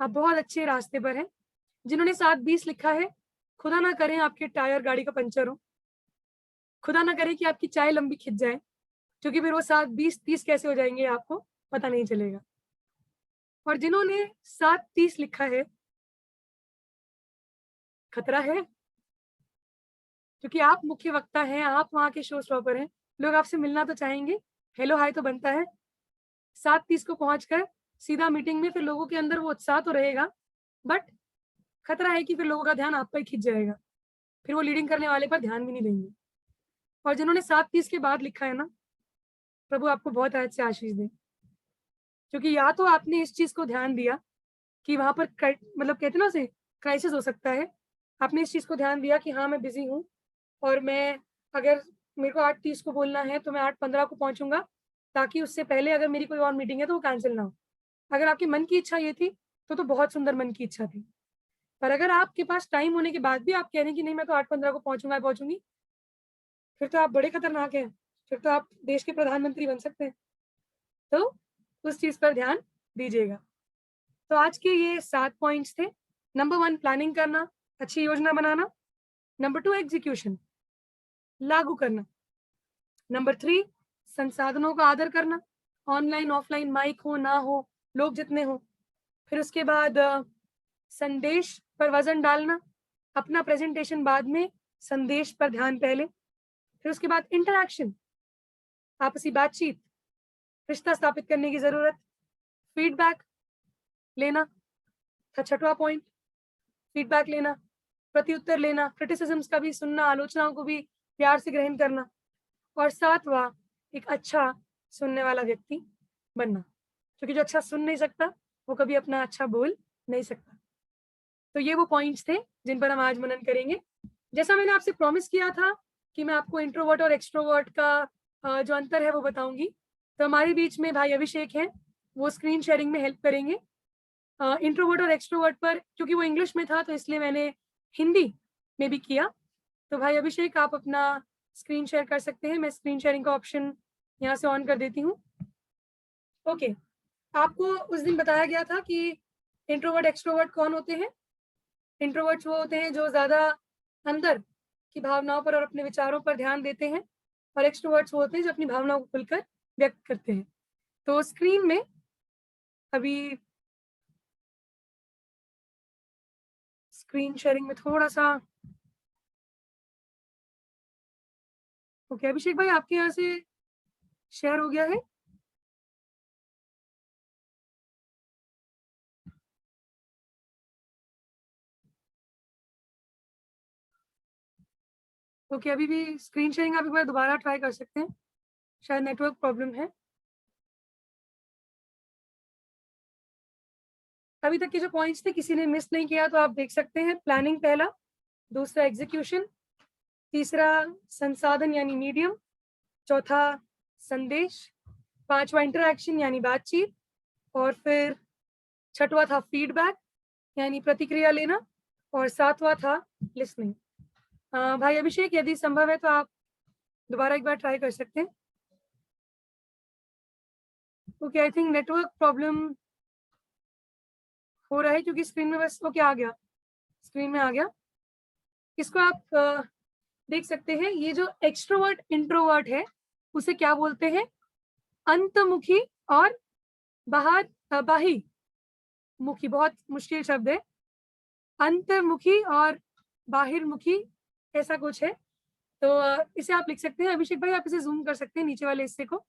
आप बहुत अच्छे रास्ते पर हैं। जिन्होंने 7:20 लिखा है, खुदा ना करें आपके टायर गाड़ी का पंचर हो, खुदा ना करे कि आपकी चाय लंबी खिंच जाए, क्योंकि फिर वो 7:20-30 कैसे हो जाएंगे आपको पता नहीं चलेगा। और जिन्होंने 7:30 लिखा है, खतरा है, क्योंकि आप मुख्य वक्ता हैं, आप वहां के शो स्टॉपर हैं, लोग आपसे मिलना तो चाहेंगे, हेलो हाय तो बनता है। 7:30 को पहुंचकर सीधा मीटिंग में, फिर लोगों के अंदर वो उत्साह तो रहेगा, बट खतरा है कि फिर लोगों का ध्यान आप पर खिंच जाएगा, फिर वो लीडिंग करने वाले पर ध्यान भी नहीं देंगे। और जिन्होंने 7:30 के बाद लिखा है ना, प्रभु आपको बहुत आज से आशीष दे, क्योंकि या तो आपने इस चीज को ध्यान दिया कि वहां पर मतलब कहते ना उसे क्राइसिस हो सकता है, आपने इस चीज को ध्यान दिया कि हाँ मैं बिजी हूँ, और मैं अगर मेरे को 8:30 को बोलना है तो मैं 8:15 को पहुंचूंगा, ताकि उससे पहले अगर मेरी कोई और मीटिंग है तो वो कैंसिल ना हो। अगर आपकी मन की इच्छा ये थी तो बहुत सुंदर मन की इच्छा थी। पर अगर आपके पास टाइम होने के बाद भी आप कह रहे हैं कि नहीं मैं तो 8:15 को पहुंचूंगी, फिर तो आप बड़े खतरनाक हैं, फिर तो आप देश के प्रधानमंत्री बन सकते हैं। तो उस चीज पर ध्यान दीजिएगा। तो आज के ये 7 पॉइंट्स थे। नंबर 1 प्लानिंग करना, अच्छी योजना बनाना। नंबर 2 एग्जीक्यूशन, लागू करना। नंबर 3 संसाधनों का आदर करना, ऑनलाइन ऑफलाइन, माइक हो ना हो, लोग जितने हो। फिर उसके बाद संदेश पर वजन डालना, अपना प्रेजेंटेशन बाद में, संदेश पर ध्यान पहले। फिर उसके बाद इंटरैक्शन, आपसी बातचीत, रिश्ता स्थापित करने की जरूरत। फीडबैक लेना था 6वां पॉइंट, फीडबैक लेना, प्रत्युत्तर लेना, क्रिटिसिज्म्स का भी सुनना, आलोचनाओं को भी प्यार से ग्रहण करना। और 7वां, एक अच्छा सुनने वाला व्यक्ति बनना, क्योंकि जो अच्छा सुन नहीं सकता वो कभी अपना अच्छा बोल नहीं सकता। तो ये वो पॉइंट्स थे जिन पर हम आज मनन करेंगे। जैसा मैंने आपसे प्रॉमिस किया था कि मैं आपको इंट्रोवर्ट और एक्सट्रोवर्ट का जो अंतर है वो बताऊंगी, तो हमारे बीच में भाई अभिषेक हैं, वो स्क्रीन शेयरिंग में हेल्प करेंगे। इंट्रोवर्ट और एक्सट्रोवर्ट पर, क्योंकि वो इंग्लिश में था तो इसलिए मैंने हिंदी में भी किया। तो भाई अभिषेक आप अपना स्क्रीन शेयर कर सकते हैं, मैं स्क्रीन शेयरिंग का ऑप्शन यहाँ से ऑन कर देती हूँ। ओके, आपको उस दिन बताया गया था कि इंट्रोवर्ट एक्सट्रोवर्ट कौन होते हैं। इंट्रोवर्ट्स वो होते हैं जो ज्यादा अंदर की भावनाओं पर और अपने विचारों पर ध्यान देते हैं, और एक्सट्रोवर्ट्स वो होते हैं जो अपनी भावनाओं को खुलकर व्यक्त करते हैं। तो स्क्रीन में अभी स्क्रीन शेयरिंग में थोड़ा सा, ओके अभिषेक भाई आपके यहाँ से शेयर हो गया है। ओके, अभी भी स्क्रीन शेयरिंग आप एक बार दोबारा ट्राई कर सकते हैं, शायद नेटवर्क प्रॉब्लम है। अभी तक के जो पॉइंट्स थे किसी ने मिस नहीं किया तो आप देख सकते हैं। प्लानिंग पहला, दूसरा एग्जीक्यूशन, तीसरा संसाधन यानी मीडियम, चौथा संदेश, 5वां इंटरैक्शन यानी बातचीत, और फिर 6वां था फीडबैक यानी प्रतिक्रिया लेना, और 7वां था लिसनिंग। भाई अभिषेक यदि संभव है तो आप दोबारा एक बार ट्राई कर सकते हैं। Okay, I think network problem हो रहा है, क्योंकि स्क्रीन में बस ओके आ गया, स्क्रीन में आ गया। इसको आप देख सकते हैं, ये जो एक्सट्रोवर्ट इंट्रोवर्ट है उसे क्या बोलते हैं, अंतमुखी और बाही मुखी बहुत मुश्किल शब्द है, अंतर्मुखी और बाहिर्मुखी ऐसा कुछ है। तो इसे आप लिख सकते हैं। अभिषेक भाई आप इसे जूम कर सकते हैं नीचे वाले हिस्से को।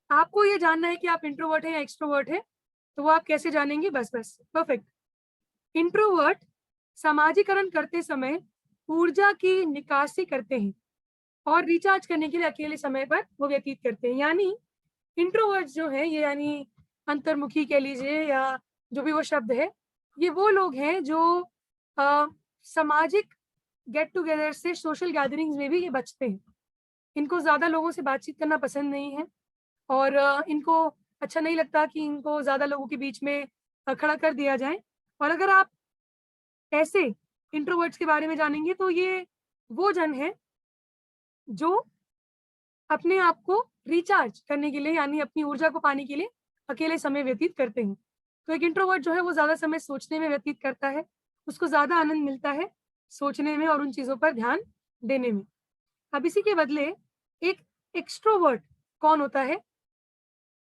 आपको ये जानना है कि आप इंट्रोवर्ट हैं या एक्सट्रोवर्ट हैं, तो वो आप कैसे जानेंगे? बस परफेक्ट। इंट्रोवर्ट समाजीकरण करते समय ऊर्जा की निकासी करते हैं और रिचार्ज करने के लिए अकेले समय पर वो व्यतीत करते हैं। यानी इंट्रोवर्ट जो है ये, यानी अंतर्मुखी कह लीजिए या जो भी वो शब्द है, ये वो लोग हैं जो सामाजिक गेट टुगेदर से, सोशल गैदरिंग्स में भी ये बचते हैं। इनको ज्यादा लोगों से बातचीत करना पसंद नहीं है और इनको अच्छा नहीं लगता कि इनको ज्यादा लोगों के बीच में खड़ा कर दिया जाए। और अगर आप ऐसे इंट्रोवर्ट्स के बारे में जानेंगे तो ये वो जन है जो अपने आप को रिचार्ज करने के लिए, यानी अपनी ऊर्जा को पाने के लिए अकेले समय व्यतीत करते हैं। तो एक इंट्रोवर्ट जो है वो ज्यादा समय सोचने में व्यतीत करता है, उसको ज्यादा आनंद मिलता है सोचने में और उन चीजों पर ध्यान देने में। अब इसी के बदले एक एक्सट्रोवर्ट कौन होता है?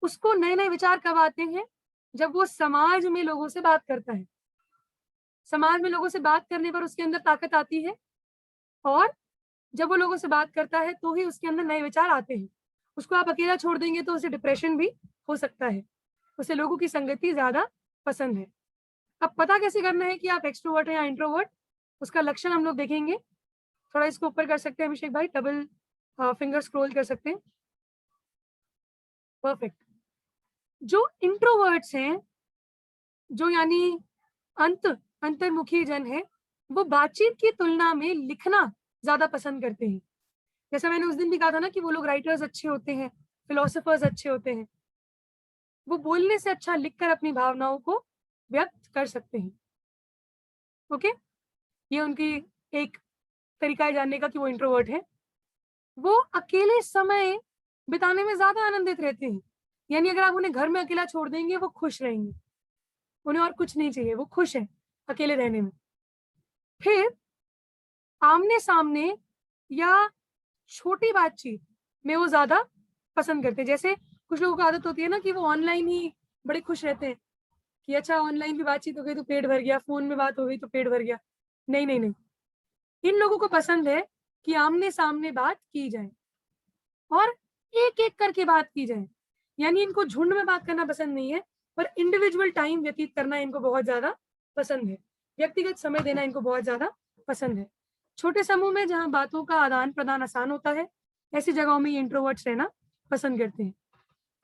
उसको नए नए विचार कब आते हैं? जब वो समाज में लोगों से बात करता है। समाज में लोगों से बात करने पर उसके अंदर ताकत आती है और जब वो लोगों से बात करता है तो ही उसके अंदर नए विचार आते हैं। उसको आप अकेला छोड़ देंगे तो उसे डिप्रेशन भी हो सकता है। उसे लोगों की संगति ज्यादा पसंद है। अब पता कैसे करना है कि आप एक्सट्रोवर्ट हैं या इंट्रोवर्ट? उसका लक्षण हम लोग देखेंगे। थोड़ा इसको ऊपर कर सकते हैं अभिषेक भाई, डबल फिंगर स्क्रॉल कर सकते हैं। परफेक्ट। जो इंट्रोवर्ट्स हैं, जो यानी अंतर्मुखी जन है, वो बातचीत की तुलना में लिखना ज्यादा पसंद करते हैं। जैसा मैंने उस दिन भी कहा था ना कि वो लोग राइटर्स अच्छे होते हैं, फिलोसोफर्स अच्छे होते हैं। वो बोलने से अच्छा लिखकर अपनी भावनाओं को व्यक्त कर सकते हैं। ओके, ये उनकी एक तरीका है जानने का कि वो इंट्रोवर्ट है। वो अकेले समय बिताने में ज्यादा आनंदित रहते हैं। यानी अगर आप उन्हें घर में अकेला छोड़ देंगे वो खुश रहेंगे, उन्हें और कुछ नहीं चाहिए, वो खुश है अकेले रहने में। फिर आमने सामने या छोटी बातचीत में वो ज्यादा पसंद करते हैं। जैसे कुछ लोगों को आदत होती है ना कि वो ऑनलाइन ही बड़े खुश रहते हैं कि अच्छा ऑनलाइन भी बातचीत हो गई तो पेट भर गया, फोन में बात हो गई तो पेट भर गया। नहीं नहीं नहीं, इन लोगों को पसंद है कि आमने सामने बात की जाए और एक एक करके बात की जाए। यानी इनको झुंड में बात करना पसंद नहीं है, पर इंडिविजुअल टाइम व्यतीत करना इनको बहुत ज्यादा पसंद है। व्यक्तिगत समय देना इनको बहुत ज्यादा पसंद है। छोटे समूह में जहाँ बातों का आदान प्रदान आसान होता है, ऐसी जगहों में ये इंट्रोवर्ट्स रहना पसंद करते हैं।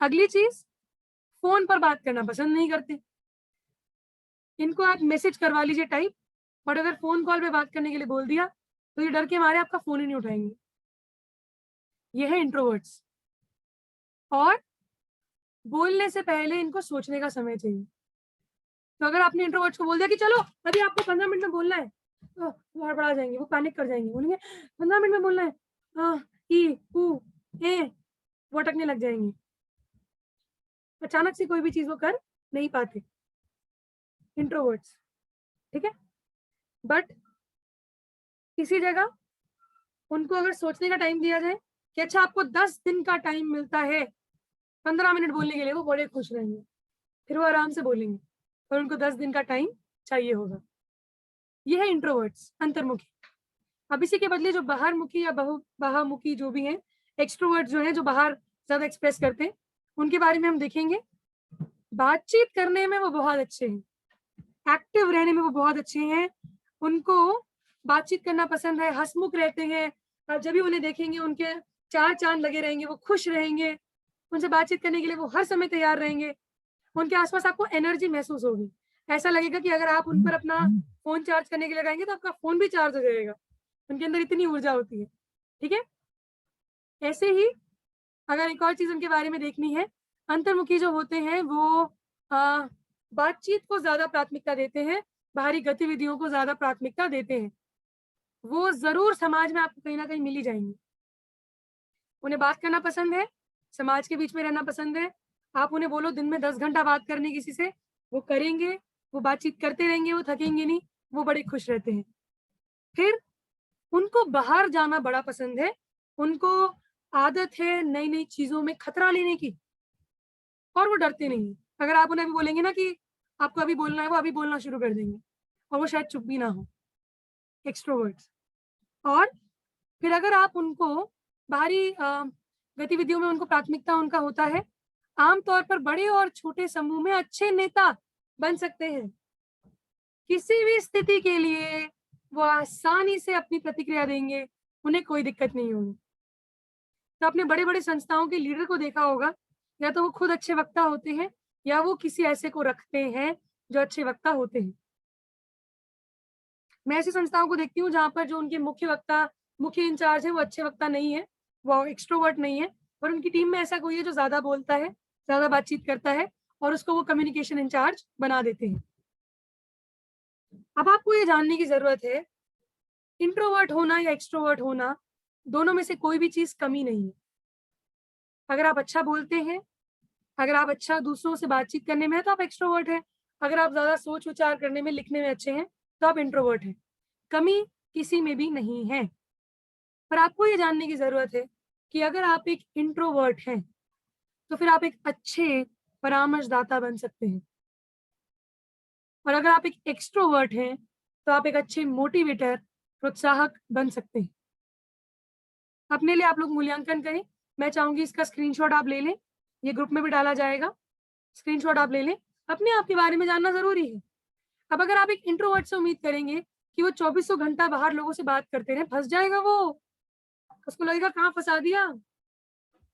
अगली चीज, फोन पर बात करना पसंद नहीं करते। इनको आप मैसेज करवा लीजिए टाइप, बट अगर फोन कॉल पे बात करने के लिए बोल दिया तो ये डर के मारे आपका फोन ही नहीं उठाएंगे। ये है इंट्रोवर्ट्स। और बोलने से पहले इनको सोचने का समय चाहिए। तो अगर आपने इंट्रोवर्ट्स को बोल दिया कि चलो अभी आपको 15 मिनट में बोलना है, तो वो हड़बड़ा जाएंगे, वो पैनिक कर जाएंगे, बोलेंगे 15 मिनट में बोलना है, वो अटकने लग जाएंगे। अचानक से कोई भी चीज वो कर नहीं पाते इंट्रोवर्ट्स, ठीक है। बट इसी जगह उनको अगर सोचने का टाइम दिया जाए कि अच्छा आपको 10 दिन का टाइम मिलता है 15 मिनट बोलने के लिए, वो बड़े खुश रहेंगे। फिर वो आराम से बोलेंगे, और उनको 10 दिन का टाइम चाहिए होगा। ये है इंट्रोवर्ट्स, अंतर्मुखी। अब इसी के बदले जो बाहरमुखी या बाहमुखी जो भी हैं, एक्सट्रोवर्ट जो है जो बाहर ज्यादा एक्सप्रेस करते हैं, उनके बारे में हम देखेंगे। बातचीत करने में वो बहुत अच्छे हैं, एक्टिव रहने में वो बहुत अच्छे हैं। उनको बातचीत करना पसंद है, हंसमुख रहते हैं। जब भी उन्हें देखेंगे उनके 4 चांद लगे रहेंगे, वो खुश रहेंगे। उनसे बातचीत करने के लिए वो हर समय तैयार रहेंगे। उनके आसपास आपको एनर्जी महसूस होगी। ऐसा लगेगा कि अगर आप उन पर अपना फोन चार्ज करने के लिए लगाएंगे तो आपका फोन भी चार्ज हो जाएगा। उनके अंदर इतनी ऊर्जा होती है, ठीक है। ऐसे ही अगर एक और चीज उनके बारे में देखनी है, अंतर्मुखी जो होते हैं वो बातचीत को ज्यादा प्राथमिकता देते हैं, बाहरी गतिविधियों को ज्यादा प्राथमिकता देते हैं। वो जरूर समाज में आपको कहीं ना कहीं मिल ही जाएंगे। उन्हें बात करना पसंद है, समाज के बीच में रहना पसंद है। आप उन्हें बोलो दिन में 10 घंटा बात करने किसी से, वो करेंगे, वो बातचीत करते रहेंगे, वो थकेंगे नहीं, वो बड़े खुश रहते हैं। फिर उनको बाहर जाना बड़ा पसंद है। उनको आदत है नई नई चीजों में खतरा लेने की, और वो डरते नहीं। अगर आप उन्हें अभी बोलेंगे ना कि आपको अभी बोलना है, वो अभी बोलना शुरू कर देंगे और वो शायद चुप भी ना हो, एक्सट्रोवर्ट्स। और फिर अगर आप उनको बाहरी गतिविधियों में उनको प्राथमिकता उनका होता है, आमतौर पर बड़े और छोटे समूह में अच्छे नेता बन सकते हैं। किसी भी स्थिति के लिए वो आसानी से अपनी प्रतिक्रिया देंगे, उन्हें कोई दिक्कत नहीं होगी। तो आपने बड़े-बड़े संस्थाओं के लीडर को देखा होगा, या तो वो खुद अच्छे वक्ता होते हैं या वो किसी ऐसे को रखते हैं जो अच्छे वक्ता होते हैं। मैं ऐसी संस्थाओं को देखती हूँ जहाँ पर जो उनके मुख्य वक्ता, मुख्य इंचार्ज है, वो अच्छे वक्ता नहीं है, वो एक्सट्रोवर्ट नहीं है, और उनकी टीम में ऐसा कोई है जो ज़्यादा बोलता है, ज़्यादा बातचीत करता है और उसको वो कम्युनिकेशन इंचार्ज बना देते हैं। अब आपको ये जानने की ज़रूरत है, इंट्रोवर्ट होना या एक्सट्रोवर्ट होना, दोनों में से कोई भी चीज़ कमी नहीं है। अगर आप अच्छा बोलते हैं, अगर आप अच्छा दूसरों से बातचीत करने में हैं, तो आप एक्सट्रोवर्ट हैं। अगर आप ज़्यादा सोच-विचार करने में, लिखने में अच्छे हैं, तो आप इंट्रोवर्ट हैं। कमी किसी में भी नहीं है। पर आपको ये जानने की ज़रूरत है कि अगर आप एक इंट्रोवर्ट हैं, तो फिर आप एक अच्छे परामर्शदाता बन सकते हैं। और अगर आप एक एक्सट्रोवर्ट हैं, तो आप एक अच्छे मोटिवेटर, प्रोत्साहक बन सकते हैं। अपने लिए आप लोग मूल्यांकन करें। मैं चाहूँगी इसका स्क्रीनशॉट आप ले लें, ये ग्रुप में भी डाला जाएगा। स्क्रीनशॉट आप ले लें, अपने आप के बारे में जानना ज़रूरी है। अब अगर आप एक इंट्रोवर्ट से उम्मीद करेंगे कि वो चौबीसों घंटा बाहर लोगों से बात करते रहें, फँस जाएगा वो। उसको लगेगा कहाँ फँसा दिया।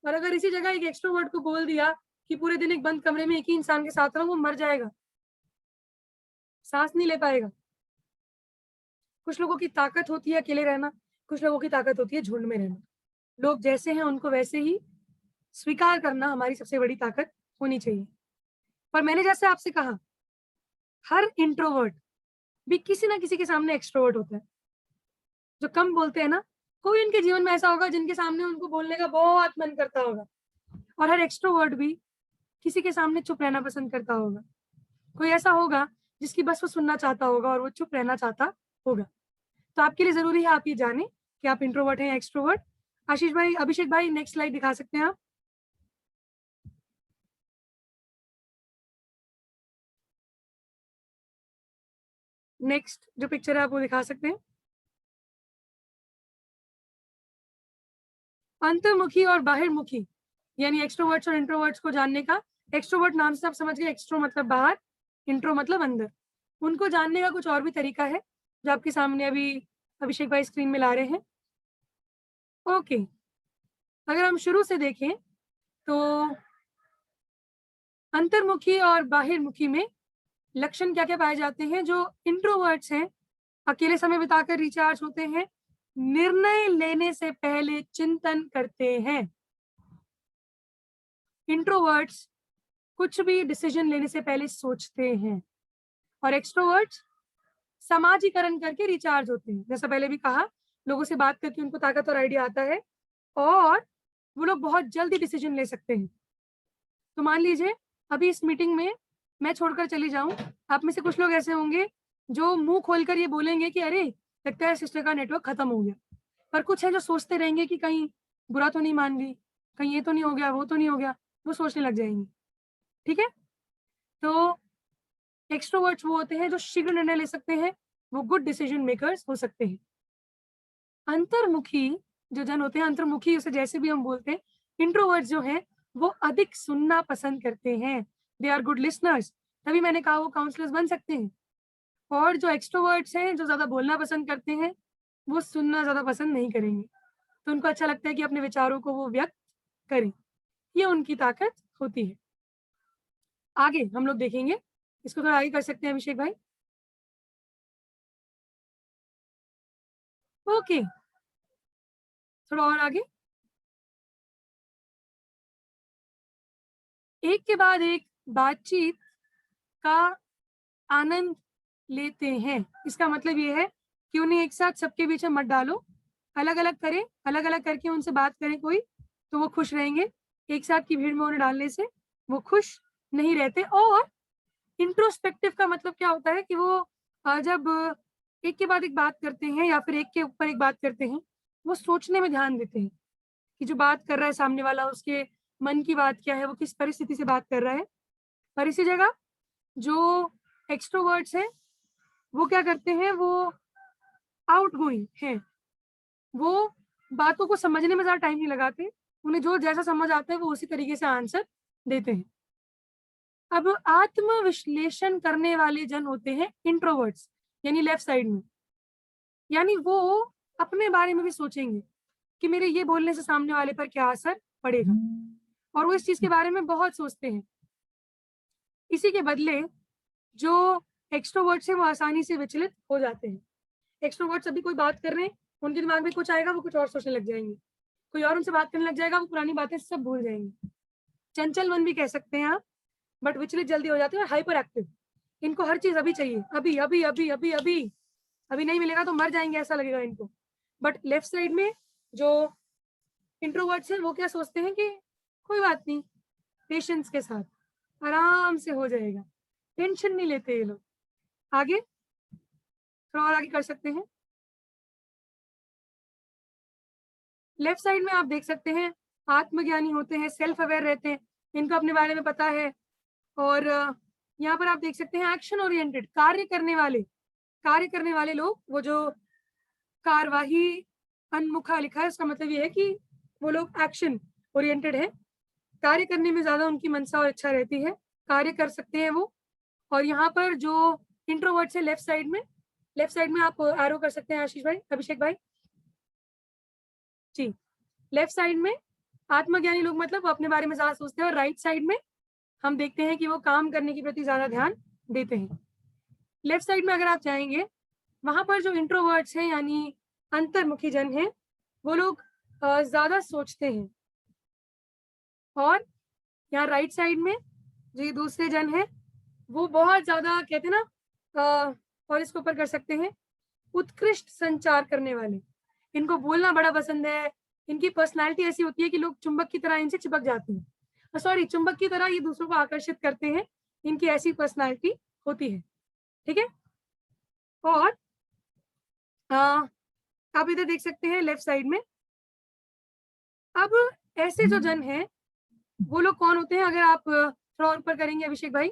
और अगर इसी जगह एक एक्सट्रोवर्ट को बोल दिया कि पूरे दिन एक बंद कमरे में एक ही इंसान के साथ रहो, वो मर जाएगा, सांस नहीं ले पाएगा। कुछ लोगों की ताकत होती है अकेले रहना, कुछ लोगों की ताकत होती है झुंड में रहना। लोग जैसे हैं उनको वैसे ही स्वीकार करना हमारी सबसे बड़ी ताकत होनी चाहिए। पर मैंने जैसे आपसे कहा, हर इंट्रोवर्ट भी किसी ना किसी के सामने एक्सट्रोवर्ट होता है। जो कम बोलते हैं ना, कोई उनके जीवन में ऐसा होगा जिनके सामने उनको बोलने का बहुत मन करता होगा, और हर एक्सट्रोवर्ट भी किसी के सामने चुप रहना पसंद करता होगा। कोई ऐसा होगा जिसकी बस वो सुनना चाहता होगा और वो चुप रहना चाहता होगा। तो आपके लिए ज़रूरी है आप ये जानें कि आप इंट्रोवर्ट हैं या एक्सट्रोवर्ट। आशीष भाई, अभिषेक भाई, नेक्स्ट स्लाइड दिखा सकते हैं आप? नेक्स्ट जो पिक्चर है आप वो दिखा सकते हैं। अंतर्मुखी और बाहिर्मुखी, यानी एक्सट्रोवर्ट्स और इंट्रोवर्ट्स को जानने का, एक्सट्रोवर्ट नाम से आप समझ गए, एक्सट्रो मतलब बाहर, इंट्रो मतलब अंदर। उनको जानने का कुछ और भी तरीका है जो आपके सामने अभी अभिषेक भाई स्क्रीन में ला रहे हैं। ओके, अगर हम शुरू से देखें तो अंतर्मुखी और बाहिर्मुखी में लक्षण क्या-क्या पाए जाते हैं? जो इंट्रोवर्ट्स हैं, अकेले समय बिताकर रिचार्ज होते हैं, निर्णय लेने से पहले चिंतन करते हैं। इंट्रोवर्ट्स कुछ भी डिसीजन लेने से पहले सोचते हैं, और एक्सट्रोवर्ट्स समाजीकरण करके रिचार्ज होते हैं। जैसा पहले भी कहा, लोगों से बात करके उनको ताकत और आइडिया आता है, और वो लोग बहुत जल्दी डिसीजन ले सकते हैं। तो मान लीजिए अभी इस मीटिंग में मैं छोड़कर चली जाऊँ, आप में से कुछ लोग ऐसे होंगे जो मुँह खोलकर ये बोलेंगे कि अरे! लगता है सिस्टर का नेटवर्क खत्म हो गया। पर कुछ हैं जो सोचते रहेंगे कि कहीं बुरा तो नहीं मान ली, कहीं ये तो नहीं हो गया, वो तो नहीं हो गया, वो सोचने लग जाएँगे। ठीक है? तो एक्सट्रोवर्ट्स वो होते हैं जो शीघ्र निर्णय ले सकते हैं, वो गुड डिसीजन मेकर्स हो सकते हैं। अंतर्मुखी जो जन होते हैं, अंतर्मुखी उसे जैसे भी हम बोलते हैं, इंट्रोवर्ट्स जो हैं, वो अधिक सुनना पसंद करते हैं। दे आर गुड लिसनर्स, तभी मैंने कहा वो काउंसलर्स बन सकते हैं। और जो एक्सट्रोवर्ट्स हैं, जो ज़्यादा बोलना पसंद करते हैं, वो सुनना ज़्यादा पसंद नहीं करेंगे। तो उनको अच्छा लगता है कि अपने विचारों को वो व्यक्त करें, ये उनकी ताकत होती है। आगे हम लोग देखेंगे, इसको थोड़ा आगे कर सकते हैं अभिषेक भाई? ओके, थोड़ा और आगे। एक के बाद एक बातचीत का आनंद लेते हैं। इसका मतलब ये है कि उन्हें एक साथ सबके बीच में मत डालो, अलग-अलग करें, अलग-अलग करके उनसे बात करें कोई, तो वो खुश रहेंगे। एक साथ की भीड़ में उन्हें डालने से वो खुश नहीं रहते। और इंट्रोस्पेक्टिव का मतलब क्या होता है कि वो जब एक के बाद एक बात करते हैं या फिर एक के ऊपर एक बात करते हैं, वो सोचने में ध्यान देते हैं कि जो बात कर रहा है सामने वाला, उसके मन की बात क्या है, वो किस परिस्थिति से बात कर रहा है। और इसी जगह जो एक्सट्रोवर्ट्स हैं वो क्या करते हैं, वो आउटगोइंग हैं, वो बातों को समझने में ज़्यादा टाइम नहीं लगाते, उन्हें जो जैसा समझ आता है वो उसी तरीके से आंसर देते हैं। अब आत्मविश्लेषण करने वाले जन होते हैं इंट्रोवर्ट्स, यानी लेफ्ट साइड में, यानी वो अपने बारे में भी सोचेंगे कि मेरे ये बोलने से सामने वाले पर क्या असर पड़ेगा, और वो इस चीज के बारे में बहुत सोचते हैं। इसी के बदले जो एक्सट्रोवर्ट्स हैं वो आसानी से विचलित हो जाते हैं। एक्सट्रोवर्ट्स अभी कोई बात कर रहे हैं, उनके दिमाग में कुछ आएगा, वो कुछ और सोचने लग जाएंगे, कोई और उनसे बात करने लग जाएगा, वो पुरानी बातें सब भूल जाएंगे। चंचल मन भी कह सकते हैं आप, बट विचलित जल्दी हो जाते हैं। और हाइपर एक्टिव, इनको हर चीज अभी चाहिए, अभी अभी अभी अभी अभी अभी नहीं मिलेगा तो मर जाएंगे ऐसा लगेगा इनको। बट लेफ्ट साइड में जो इंट्रोवर्ट्स हैं वो क्या सोचते हैं कि कोई बात नहीं, पेशेंस के साथ आराम से हो जाएगा, टेंशन नहीं लेते ये लोग। आगे थोड़ा और आगे कर सकते हैं। लेफ्ट साइड में आप देख सकते हैं आत्मज्ञानी होते हैं, सेल्फ अवेयर रहते हैं, इनको अपने बारे में पता है। और यहाँ पर आप देख सकते हैं एक्शन ओरिएंटेड, कार्य करने वाले लोग, वो जो कार्यवाही उन्मुखा लिखा है उसका मतलब ये है कि वो लोग एक्शन ओरिएंटेड है, कार्य करने में ज्यादा उनकी मनसा और इच्छा रहती है, कार्य कर सकते हैं वो। और यहाँ पर जो इंट्रोवर्ट्स है लेफ्ट साइड में आप एरो कर सकते हैं आशीष भाई, अभिषेक भाई जी। लेफ्ट साइड में आत्मज्ञानी लोग मतलब वो अपने बारे में ज्यादा सोचते हैं, और राइट साइड में हम देखते हैं कि वो काम करने के प्रति ज्यादा ध्यान देते हैं। लेफ्ट साइड में अगर आप जाएंगे वहां पर जो इंट्रोवर्ट्स हैं यानी अंतर्मुखी जन हैं, वो लोग ज्यादा सोचते हैं। और यहाँ राइट साइड में जो ये दूसरे जन हैं वो बहुत ज्यादा कहते हैं ना, और इसको ऊपर कर सकते हैं उत्कृष्ट संचार करने वाले, इनको बोलना बड़ा पसंद है, इनकी पर्सनालिटी ऐसी होती है कि लोग चुंबक की तरह इनसे चिपक जाते हैं, सॉरी चुंबक की तरह ये दूसरों को आकर्षित करते हैं, इनकी ऐसी पर्सनालिटी होती है, ठीक है। और आप इधर देख सकते हैं लेफ्ट साइड में, अब ऐसे जो जन हैं वो लोग कौन होते हैं, अगर आप थोड़ा ऊपर करेंगे अभिषेक भाई।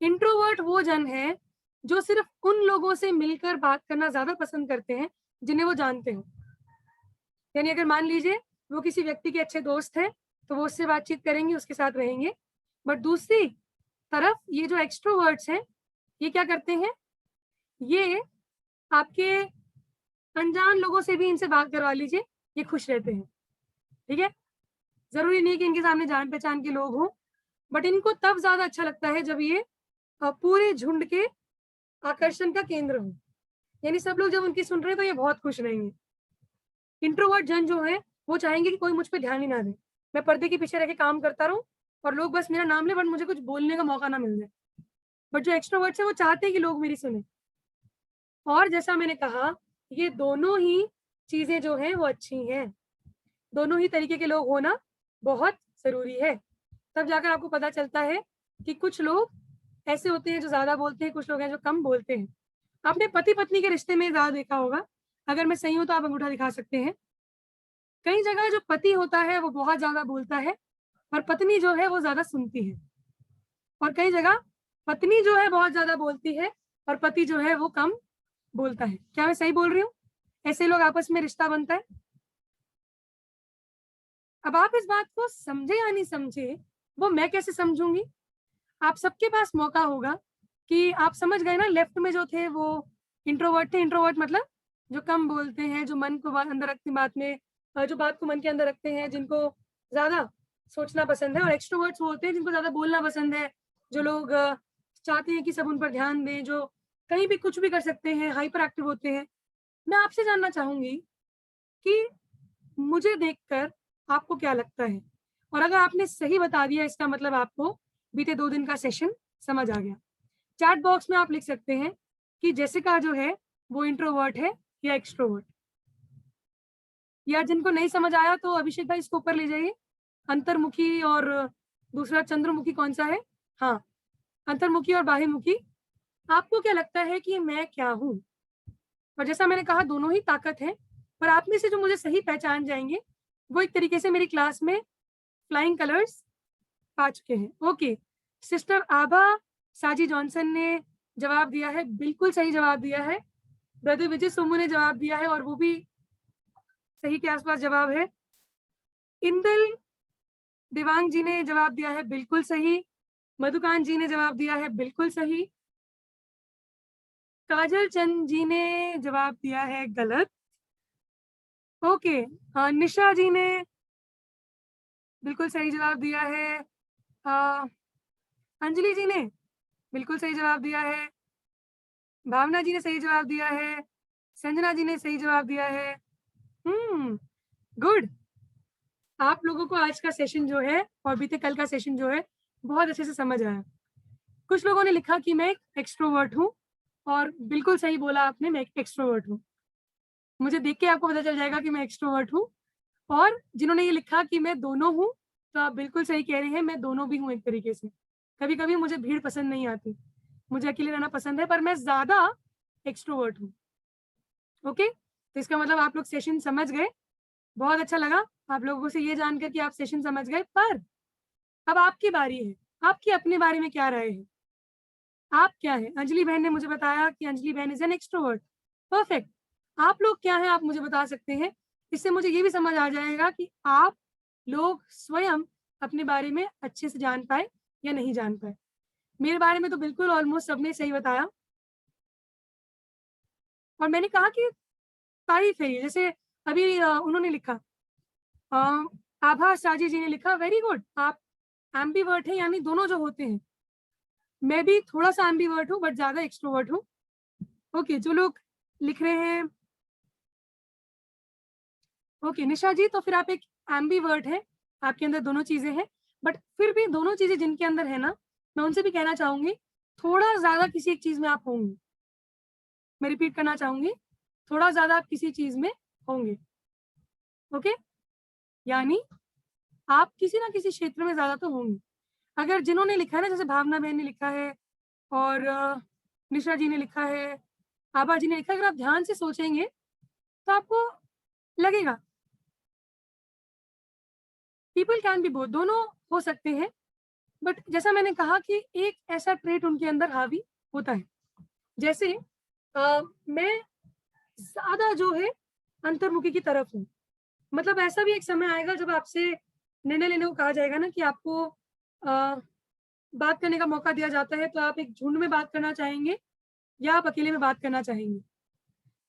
इंट्रोवर्ट वो जन है जो सिर्फ उन लोगों से मिलकर बात करना ज्यादा पसंद करते हैं जिन्हें वो जानते हो, यानी अगर मान लीजिए वो किसी व्यक्ति के अच्छे दोस्त हैं तो वो उससे बातचीत करेंगे, उसके साथ रहेंगे। बट दूसरी तरफ ये जो एक्सट्रोवर्ट्स हैं ये क्या करते हैं, ये आपके अनजान लोगों से भी इनसे बात करवा लीजिए, ये खुश रहते हैं, ठीक है। जरूरी नहीं कि इनके सामने जान पहचान के लोग हों, बट इनको तब ज्यादा अच्छा लगता है जब ये पूरे झुंड के आकर्षण का केंद्र हो, यानी सब लोग जब उनकी सुन रहे हैं तो ये बहुत खुश रहेंगे। इंट्रोवर्ट जन जो है वो चाहेंगे कि कोई मुझ पर ध्यान ही ना दे, मैं पर्दे के पीछे रह के काम करता रहूं और लोग बस मेरा नाम ले, बट मुझे कुछ बोलने का मौका ना मिल जाए। बट जो एक्सट्रोवर्ट्स है वो चाहते हैं कि लोग मेरी सुने। और जैसा मैंने कहा ये दोनों ही चीजें जो हैं वो अच्छी हैं, दोनों ही तरीके के लोग होना बहुत जरूरी है, तब जाकर आपको पता चलता है कि कुछ लोग ऐसे होते हैं जो ज्यादा बोलते हैं, कुछ लोग हैं जो कम बोलते हैं। आपने पति पत्नी के रिश्ते में ज्यादा देखा होगा, अगर मैं सही हूं तो आप अंगूठा दिखा सकते हैं। कई जगह जो पति होता है वो बहुत ज्यादा बोलता है और पत्नी जो है वो ज्यादा सुनती है, और कई जगह पत्नी जो है बहुत ज्यादा बोलती है और पति जो है वो कम बोलता है। क्या मैं सही बोल रही हूँ? ऐसे लोग आपस में रिश्ता बनता है। अब आप इस बात को समझे या नहीं समझे वो मैं कैसे समझूंगी, आप सबके पास मौका होगा कि आप समझ गए ना। लेफ्ट में जो थे वो इंट्रोवर्ट थे, इंट्रोवर्ट मतलब जो कम बोलते हैं, जो मन को अंदर रखते बात में, जो बात को मन के अंदर रखते हैं, जिनको ज्यादा सोचना पसंद है। और एक्सट्रोवर्ट्स वो होते हैं जिनको ज्यादा बोलना पसंद है, जो लोग चाहते हैं कि सब उन पर ध्यान दें, जो कहीं भी कुछ भी कर सकते हैं, हाइपर एक्टिव होते हैं। मैं आपसे जानना चाहूंगी कि मुझे देखकर आपको क्या लगता है, और अगर आपने सही बता दिया इसका मतलब आपको बीते 2 दिन का सेशन समझ आ गया। चैट बॉक्स में आप लिख सकते हैं कि जेसिका जो है वो इंट्रोवर्ट है या एक्सट्रोवर्ट, या जिनको नहीं समझ आया तो अभिषेक भाई इसको ऊपर ले जाइए। अंतर्मुखी और दूसरा चंद्रमुखी कौन सा है? हाँ, अंतर्मुखी और बाह्यमुखी। आपको क्या लगता है कि मैं क्या हूँ? और जैसा मैंने कहा दोनों ही ताकत है, पर आप में से जो मुझे सही पहचान जाएंगे वो एक तरीके से मेरी क्लास में फ्लाइंग कलर्स पा चुके हैं। ओके, सिस्टर आभा साजी जॉनसन ने जवाब दिया है, बिल्कुल सही जवाब दिया है। ब्रदर विजय सोमू ने जवाब दिया है और वो भी सही के आसपास जवाब है। इंदल देवांग जी ने जवाब दिया है, बिल्कुल सही। मधुकांत जी ने जवाब दिया है, बिल्कुल सही। काजल चंद जी ने जवाब दिया है गलत। ओके, निशा जी ने बिल्कुल सही जवाब दिया है। अंजलि जी ने बिल्कुल सही जवाब दिया है। भावना जी ने सही जवाब दिया है। संजना जी ने सही जवाब दिया है। गुड। आप लोगों को आज का सेशन जो है और बीते कल का सेशन जो है बहुत अच्छे से समझ आया। कुछ लोगों ने लिखा कि मैं एक एक्सट्रोवर्ट हूँ और बिल्कुल सही बोला आपने, मैं एक एक्सट्रोवर्ट हूँ। मुझे देख के आपको पता चल जाएगा कि मैं एक्सट्रोवर्ट हूँ। और जिन्होंने ये लिखा कि मैं दोनों हूँ, तो आप बिल्कुल सही कह रहे हैं, मैं दोनों भी हूँ एक तरीके से। कभी कभी मुझे भीड़ पसंद नहीं आती, मुझे अकेले रहना पसंद है, पर मैं ज्यादा एक्सट्रोवर्ट हूँ। ओके, तो इसका मतलब आप लोग सेशन समझ गए। बहुत अच्छा लगा आप लोगों से ये जानकर कि आप सेशन समझ गए। पर अब आपकी बारी है, आपकी अपने बारे में क्या राय है, आप क्या है? अंजलि बहन ने मुझे बताया कि अंजलि बहन इज एन एक्सट्रोवर्ट। परफेक्ट। आप लोग क्या है, आप मुझे बता सकते हैं। इससे मुझे ये भी समझ आ जाएगा कि आप लोग स्वयं अपने बारे में अच्छे से जान पाए या नहीं जान पाए। मेरे बारे में तो बिल्कुल ऑलमोस्ट सबने सही बताया और मैंने कहा कि तारीफ है ये। जैसे अभी उन्होंने लिखा, आभा साजी जी ने लिखा, वेरी गुड, आप एम्बीवर्ट है, यानी दोनों जो होते हैं। मैं भी थोड़ा सा एम्बीवर्ट हूँ बट ज्यादा एक्सट्रोवर्ट हूँ। ओके, जो लोग लिख रहे हैं, ओके निशा जी, तो फिर आप एक एम्बीवर्ट है, आपके अंदर दोनों चीजें हैं। बट फिर भी दोनों चीजें जिनके अंदर है ना, मैं उनसे भी कहना चाहूंगी थोड़ा ज्यादा किसी एक चीज में आप होंगे। मैं रिपीट करना चाहूंगी, थोड़ा ज्यादा आप किसी चीज में होंगे। ओके, यानी आप किसी ना किसी क्षेत्र में ज्यादा तो होंगे। अगर जिन्होंने लिखा है ना, जैसे भावना बहन ने लिखा है और निशा जी ने लिखा है, आभा जी ने लिखा, अगर आप ध्यान से सोचेंगे तो आपको लगेगा पीपल कैन बी बोथ, दोनों हो सकते हैं। बट जैसा मैंने कहा कि एक ऐसा ट्रेट उनके अंदर हावी होता है। जैसे मैं ज्यादा जो है अंतर्मुखी की तरफ हूँ। मतलब ऐसा भी एक समय आएगा जब आपसे निर्णय लेने को कहा जाएगा ना कि आपको बात करने का मौका दिया जाता है, तो आप एक झुंड में बात करना चाहेंगे या आप अकेले में बात करना चाहेंगे।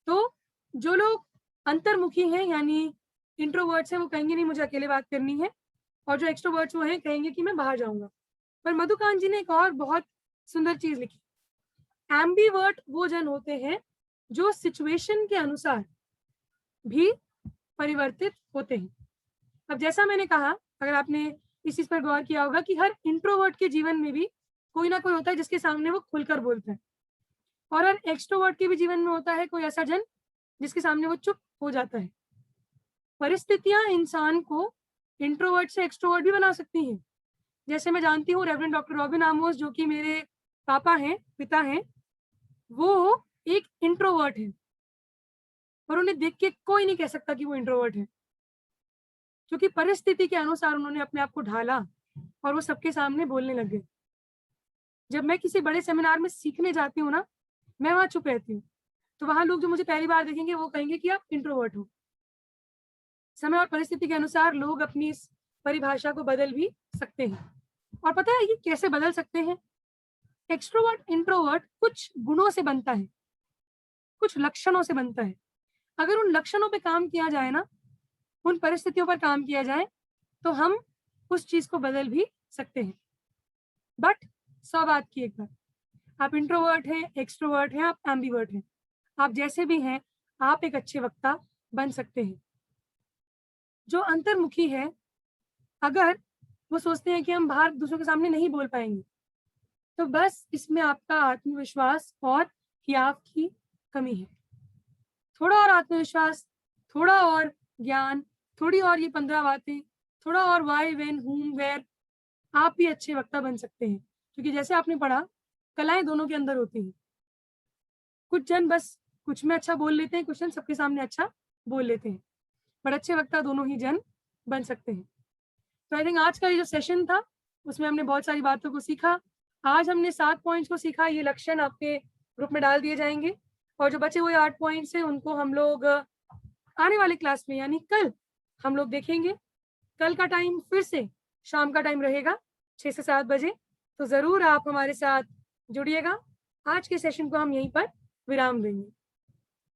तो जो लोग अंतर्मुखी हैं यानी इंट्रोवर्ट्स हैं, वो कहेंगे नहीं मुझे अकेले बात करनी है, और जो एक्सट्रोवर्ट्स वो हैं कहेंगे कि मैं बाहर जाऊंगा। पर मधुकांत जी ने एक और बहुत सुंदर चीज लिखी, एम्बीवर्ट वो जन होते हैं जो सिचुएशन के अनुसार भी परिवर्तित होते हैं। अब जैसा मैंने कहा, अगर आपने इस चीज पर गौर किया होगा कि हर इंट्रोवर्ट के जीवन में भी कोई ना कोई होता है जिसके सामने वो खुलकर बोलता है, और हर एक्सट्रोवर्ट के भी जीवन में होता है कोई ऐसा जन जिसके सामने वो चुप हो जाता है। परिस्थितियां इंसान को इंट्रोवर्ट से एक्सट्रोवर्ट भी बना सकती हैं। जैसे मैं जानती हूँ रेवरेंड डॉक्टर रॉबिन आमोस, जो कि मेरे पापा हैं, पिता हैं, वो एक इंट्रोवर्ट है और उन्हें देख के कोई नहीं कह सकता कि वो इंट्रोवर्ट है, क्योंकि परिस्थिति के अनुसार उन्होंने अपने आप को ढाला और वो सबके सामने बोलने लग गए। जब मैं किसी बड़े सेमिनार में सीखने जाती हूँ ना, मैं वहां चुप रहती हूँ, तो वहां लोग जो मुझे पहली बार देखेंगे वो कहेंगे कि आप इंट्रोवर्ट हो। समय और परिस्थिति के अनुसार लोग अपनी इस परिभाषा को बदल भी सकते हैं। और पता है ये कैसे बदल सकते हैं? एक्सट्रोवर्ट इंट्रोवर्ट कुछ गुणों से बनता है, कुछ लक्षणों से बनता है। अगर उन लक्षणों पे काम किया जाए ना, उन परिस्थितियों पर काम किया जाए, तो हम उस चीज को बदल भी सकते हैं। बट 100 बात की एक बात, आप इंट्रोवर्ट हैं, एक्सट्रोवर्ट हैं, आप एम्बीवर्ट हैं, आप जैसे भी हैं, आप एक अच्छे वक्ता बन सकते हैं। जो अंतर्मुखी है, अगर वो सोचते हैं कि हम बाहर दूसरों के सामने नहीं बोल पाएंगे, तो बस इसमें आपका आत्मविश्वास और हियाव की कमी है। थोड़ा और आत्मविश्वास, थोड़ा और ज्ञान, थोड़ी और ये 15 बातें, थोड़ा और वाई व्हेन हुम वेयर, आप भी अच्छे वक्ता बन सकते हैं। क्योंकि जैसे आपने पढ़ा, कलाएं दोनों के अंदर होती हैं। कुछ जन बस कुछ में अच्छा बोल लेते हैं, कुछ जन सबके सामने अच्छा बोल लेते हैं, पर अच्छे वक्ता दोनों ही जन बन सकते हैं। तो आई थिंक आज का ये जो सेशन था उसमें हमने बहुत सारी बातों को सीखा। आज हमने 7 पॉइंट्स को सीखा, ये लक्षण आपके ग्रुप में डाल दिए जाएंगे और जो बचे हुए 8 पॉइंट्स हैं उनको हम लोग आने वाले क्लास में यानी कल हम लोग देखेंगे। कल का टाइम फिर से शाम का टाइम रहेगा 6 से 7 बजे, तो ज़रूर आप हमारे साथ जुड़िएगा। आज के सेशन को हम यहीं पर विराम देंगे।